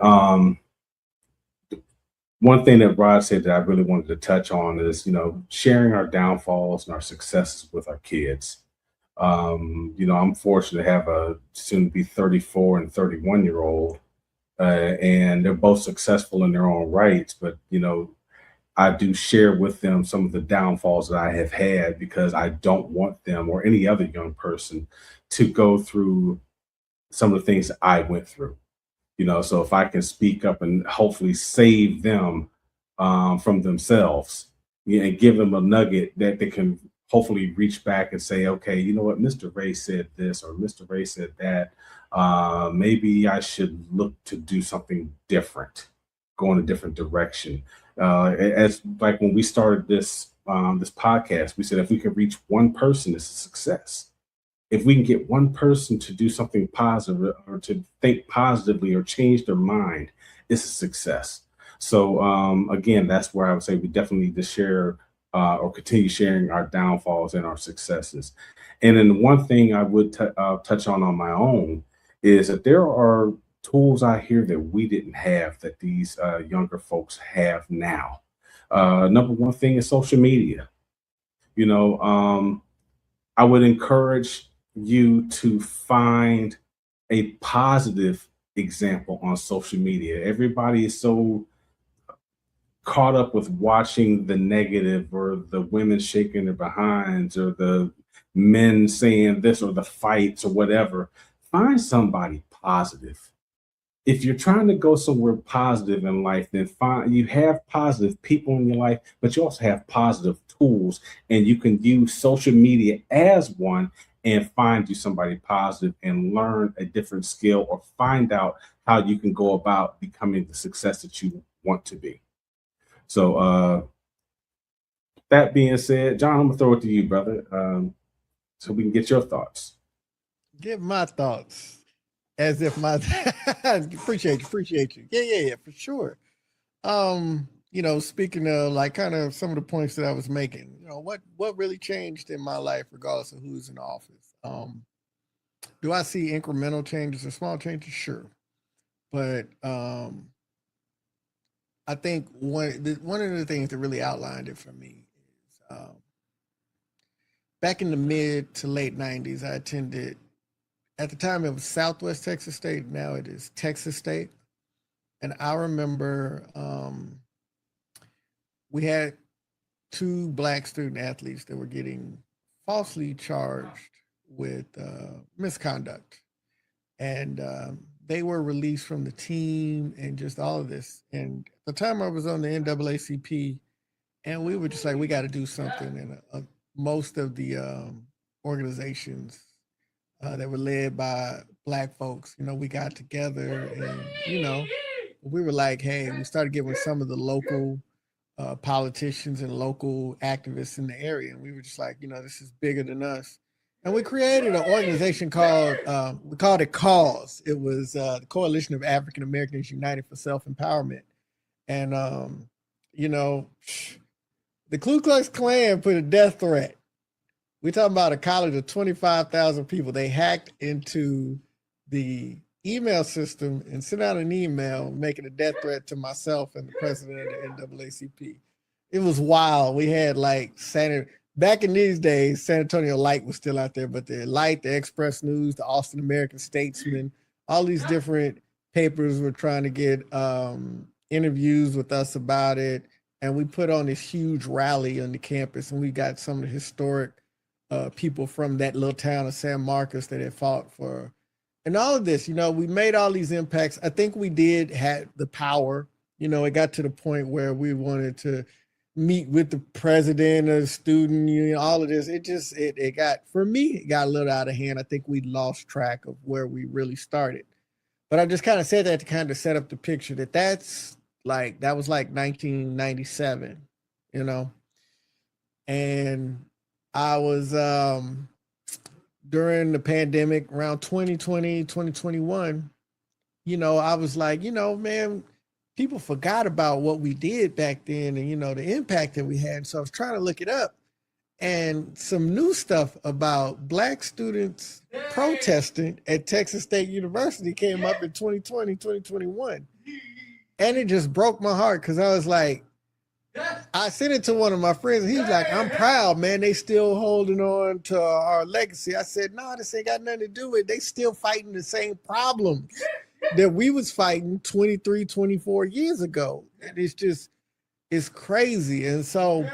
one thing that Rod said that I really wanted to touch on is, you know, sharing our downfalls and our successes with our kids. You know, I'm fortunate to have a soon to be 34 and 31-year old, and they're both successful in their own rights. But, you know, I do share with them some of the downfalls that I have had because I don't want them or any other young person to go through some of the things that I went through. You know, so if I can speak up and hopefully save them from themselves, yeah, and give them a nugget that they can hopefully reach back and say, okay, you know what, Mr. Ray said this or Mr. Ray said that. Maybe I should look to do something different, go in a different direction. As like when we started this podcast, we said if we can reach one person, it's a success. If we can get one person to do something positive or to think positively or change their mind, it's a success. So again, that's where I would say we definitely need to share or continue sharing our downfalls and our successes. And then one thing I would touch on my own is that there are tools out here that we didn't have that these younger folks have now. Number one thing is social media. You know, I would encourage you to find a positive example on social media. Everybody is so caught up with watching the negative or the women shaking their behinds or the men saying this or the fights or whatever. Find somebody positive. If you're trying to go somewhere positive in life, then find you have positive people in your life, but you also have positive tools, and you can use social media as one and find you somebody positive and learn a different skill or find out how you can go about becoming the success that you want to be. So that being said, John, I'm gonna throw it to you, brother, so we can get your thoughts. Give my thoughts as if my appreciate you. Yeah, for sure. You know, speaking of like kind of some of the points that I was making, you know, what really changed in my life, regardless of who's in office. Do I see incremental changes or small changes? Sure, but I think one of the things that really outlined it for me is back in the mid to late '90s. I attended at the time it was Southwest Texas State. Now it is Texas State, and I remember we had two black student athletes that were getting falsely charged with misconduct, and they were released from the team and just all of this. And at the time I was on the NAACP, and we were just like, we got to do something. And most of the organizations that were led by black folks, you know, we got together and, you know, we were like, hey, we started getting some of the local politicians and local activists in the area. And we were just like, you know, this is bigger than us. And we created an organization called, we called it CAUSE. It was the Coalition of African Americans United for Self-Empowerment. And, you know, the Ku Klux Klan put a death threat. We're talking about a college of 25,000 people. They hacked into the email system and sent out an email making a death threat to myself and the president of the NAACP. It was wild. We had like back in these days, San Antonio Light was still out there, but the Light, the Express News, the Austin American Statesman, all these different papers were trying to get interviews with us about it. And we put on this huge rally on the campus, and we got some of the historic people from that little town of San Marcos that had fought for, and all of this, you know, we made all these impacts. I think we did have the power it got to the point where we wanted to meet with the president of the student union, all of this. It got, for me, it got a little out of hand. I think we lost track of where we really started. But I just kind of said that to kind of set up the picture that was like 1997, you know. And I was during the pandemic around 2020, 2021, I was like, man, people forgot about what we did back then and, the impact that we had. So I was trying to look it up, and some new stuff about Black students protesting at Texas State University came up in 2020, 2021. And it just broke my heart because I was like, I sent it to one of my friends, and he was like, I'm proud, man. They still holding on to our legacy. I said, no, this ain't got nothing to do with it. They still fighting the same problems that we was fighting 23, 24 years ago. And it's crazy. And so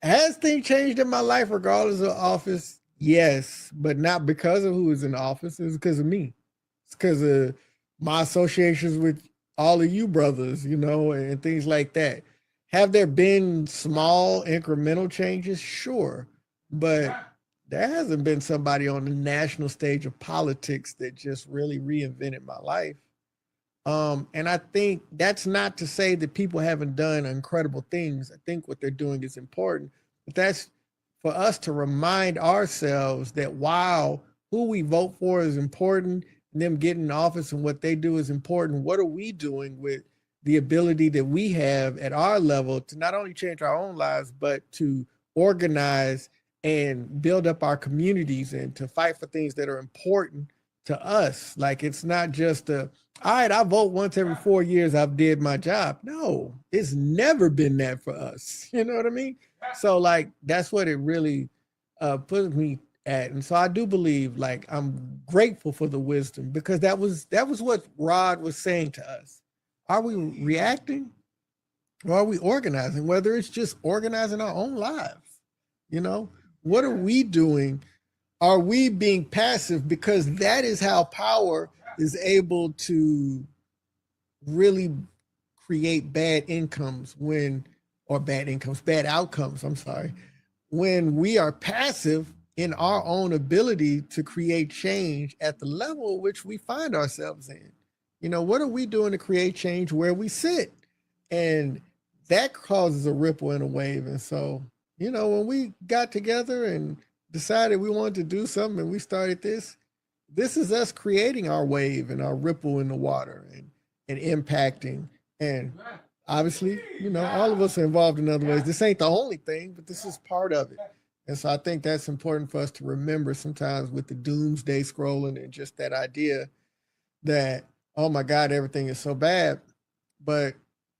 has things changed in my life regardless of office? Yes, but not because of who is in office. It's because of me. It's because of my associations with all of you brothers, and things like that. Have there been small incremental changes? Sure. But there hasn't been somebody on the national stage of politics that just really reinvented my life. And I think that's not to say that people haven't done incredible things. I think what they're doing is important, but that's for us to remind ourselves that while who we vote for is important, and them getting in office and what they do is important, what are we doing with the ability that we have at our level to not only change our own lives, but to organize and build up our communities and to fight for things that are important to us. Like, it's not just all right, I vote once every 4 years, I've did my job. No, it's never been that for us. You know what I mean? So like, that's what it really put me at. And so I do believe, like, I'm grateful for the wisdom, because that was what Rod was saying to us. Are we reacting or are we organizing? Whether it's just organizing our own lives, what are we doing? Are we being passive? Because that is how power is able to really create bad outcomes, I'm sorry, when we are passive in our own ability to create change at the level which we find ourselves in. What are we doing to create change where we sit? And that causes a ripple and a wave. And so, when we got together and decided we wanted to do something and we started this is us creating our wave and our ripple in the water and impacting. And obviously, all of us are involved in other ways. This ain't the only thing, but this is part of it. And so I think that's important for us to remember sometimes with the doomsday scrolling and just that idea that, oh my God, everything is so bad. But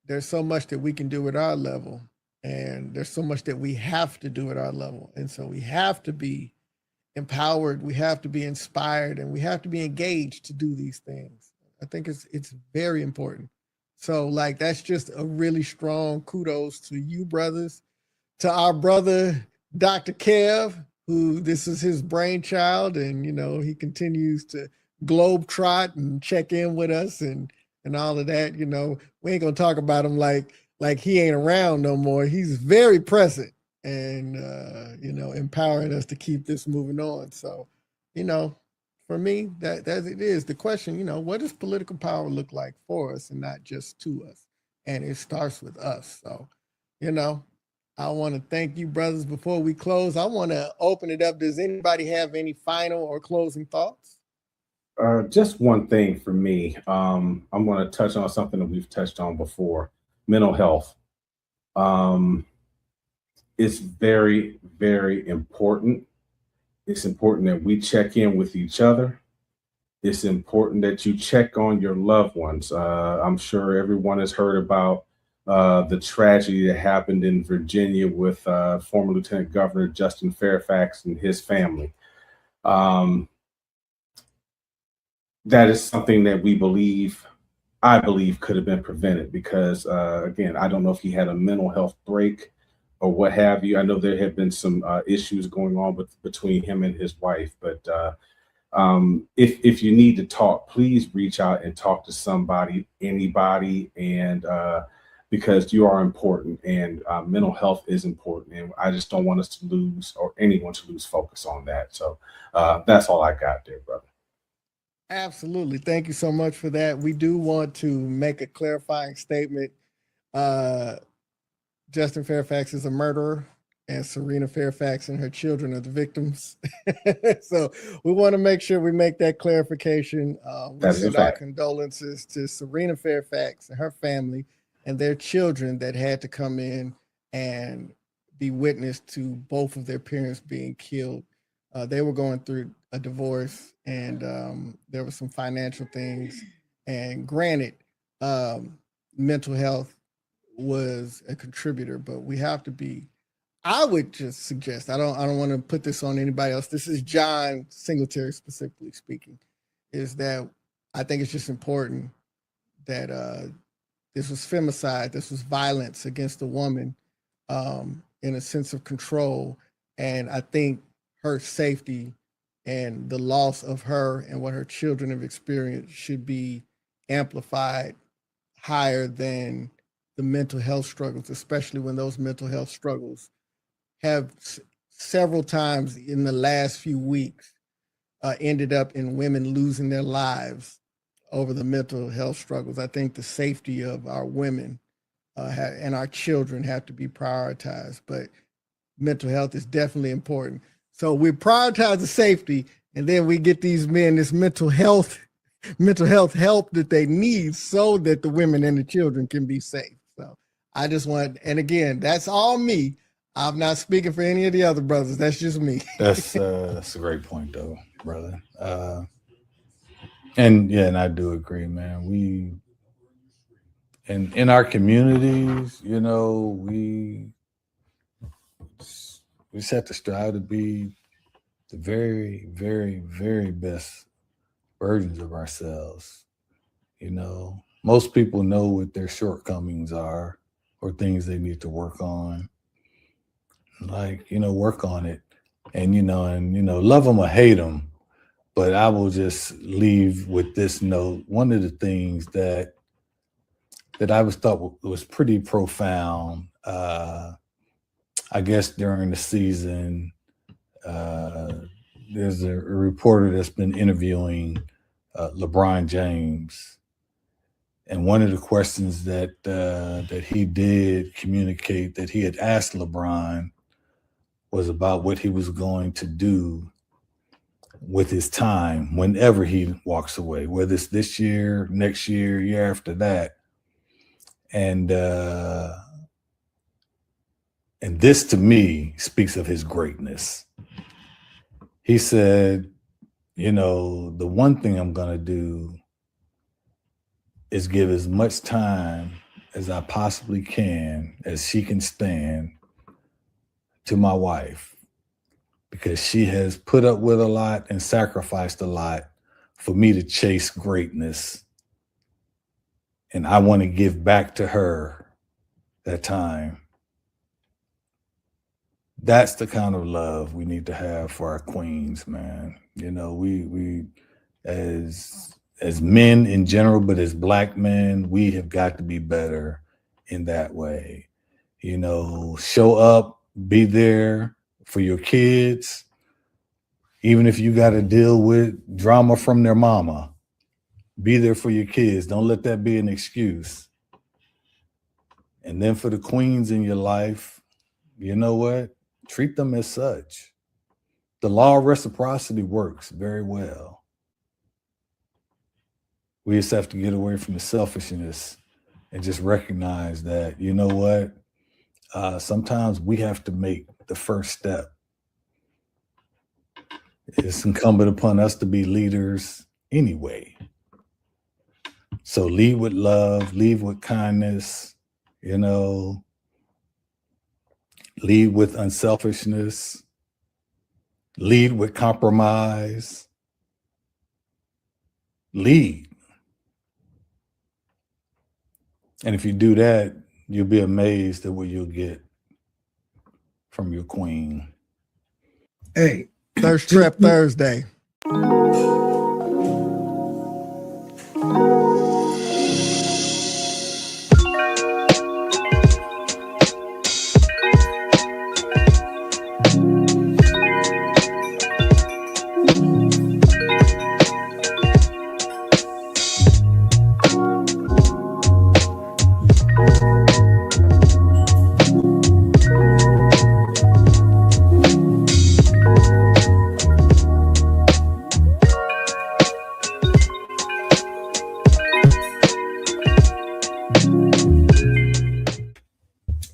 there's so much that we can do at our level. And there's so much that we have to do at our level. And so we have to be empowered, we have to be inspired, and we have to be engaged to do these things. I think it's very important. So like, that's just a really strong kudos to you brothers, to our brother, Dr. Kev, who this is his brainchild, and he continues to globetrot and check in with us and all of that. We ain't gonna talk about him like he ain't around no more. He's very present and empowering us to keep this moving on. So, for me, that it is the question, what does political power look like for us and not just to us? And it starts with us. So, I want to thank you, brothers. Before we close, I want to open it up. Does anybody have any final or closing thoughts? Just one thing for me. I'm going to touch on something that we've touched on before: mental health. It's very, very important. It's important that we check in with each other. It's important that you check on your loved ones. I'm sure everyone has heard about the tragedy that happened in Virginia with former Lieutenant Governor Justin Fairfax and his family. That is something that I believe could have been prevented, because again, I don't know if he had a mental health break or what have you. I know there have been some issues going on between him and his wife, but If you need to talk, please reach out and talk to somebody, anybody, and because you are important, and mental health is important, and I just don't want us to lose, or anyone to lose focus on that. So that's all I got there, brother. Absolutely. Thank you so much for that. We do want to make a clarifying statement. Uh, Justin Fairfax is a murderer, and Serena Fairfax and her children are the victims. So we want to make sure we make that clarification. We send our condolences to Serena Fairfax and her family and their children that had to come in and be witness to both of their parents being killed. They were going through a divorce, and there were some financial things. And granted, mental health was a contributor, but we have to be. I would just suggest. I don't want to put this on anybody else. This is John Singletary specifically speaking. Is that I think it's just important that this was femicide. This was violence against a woman in a sense of control, and I think her safety and the loss of her and what her children have experienced should be amplified higher than the mental health struggles, especially when those mental health struggles have several times in the last few weeks ended up in women losing their lives over the mental health struggles. I think the safety of our women and our children have to be prioritized, but mental health is definitely important. So we prioritize the safety, and then we get these men this mental health help that they need so that the women and the children can be safe. So I just want, and again, that's all me. I'm not speaking for any of the other brothers. That's just me. That's a great point, though, brother. And yeah, and I do agree, man. We and in our communities, you know, we just have to strive to be the very, very, very best versions of ourselves. You know, most people know what their shortcomings are or things they need to work on. Like, you know, work on it, and love them or hate them. But I will just leave with this note. One of the things that I was thought was pretty profound, I guess during the season, there's a reporter that's been interviewing LeBron James, and one of the questions that he did communicate that he had asked LeBron was about what he was going to do with his time whenever he walks away, whether it's this year, next year, year after that. And this to me speaks of his greatness. He said, you know, the one thing I'm going to do is give as much time as I possibly can, as she can stand, to my wife, because she has put up with a lot and sacrificed a lot for me to chase greatness. And I want to give back to her that time. That's the kind of love we need to have for our queens, man. You know, we as men in general, but as Black men, we have got to be better in that way. You know, show up, be there for your kids, even if you got to deal with drama from their mama. Be there for your kids. Don't let that be an excuse. And then for the queens in your life, you know what? Treat them as such. The law of reciprocity works very well. We just have to get away from the selfishness and just recognize that, you know what? Sometimes we have to make the first step. It's incumbent upon us to be leaders anyway. So lead with love, lead with kindness, you know, lead with unselfishness, lead with compromise, lead. And if you do that, you'll be amazed at what you'll get from your queen. Hey, Thirst Trap Thursday.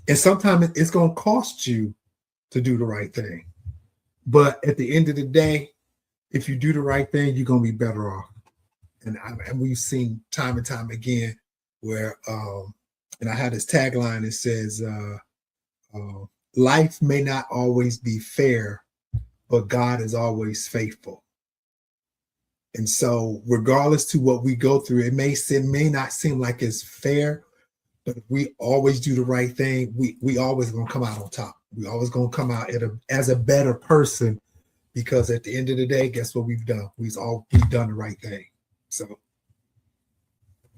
And sometimes it's going to cost you to do the right thing. But at the end of the day, if you do the right thing, you're going to be better off. And we've seen time and time again where, and I had this tagline that says, life may not always be fair, but God is always faithful. And so regardless to what we go through, it may not seem like it's fair, but if we always do the right thing, we always going to come out on top. We always going to come out as a better person, because at the end of the day, guess what we've done? We've done the right thing. So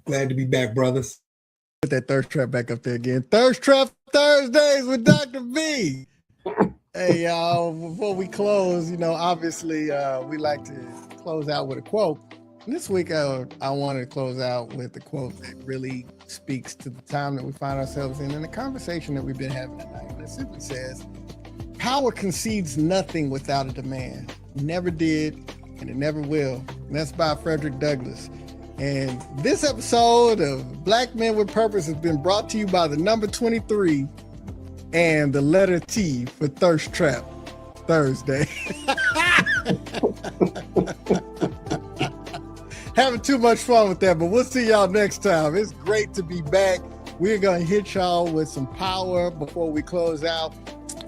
glad to be back, brothers. Put that thirst trap back up there again. Thirst Trap Thursdays with Dr. B. Hey, y'all, before we close, obviously we like to close out with a quote. And this week, I wanted to close out with a quote that really speaks to the time that we find ourselves in and the conversation that we've been having tonight. And it simply says, power concedes nothing without a demand. Never did, and it never will. And that's by Frederick Douglass. And this episode of Black Men with Purpose has been brought to you by the number 23 and the letter T for Thirst Trap Thursday. Having too much fun with that, but we'll see y'all next time. It's great to be back. We're going to hit y'all with some power before we close out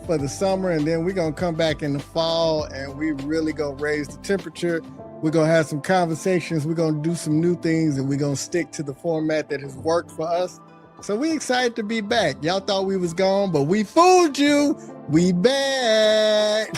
for the summer, and then we're going to come back in the fall, and we really going to raise the temperature. We're going to have some conversations. We're going to do some new things, and we're going to stick to the format that has worked for us. So we excited to be back. Y'all thought we was gone, but we fooled you. We back.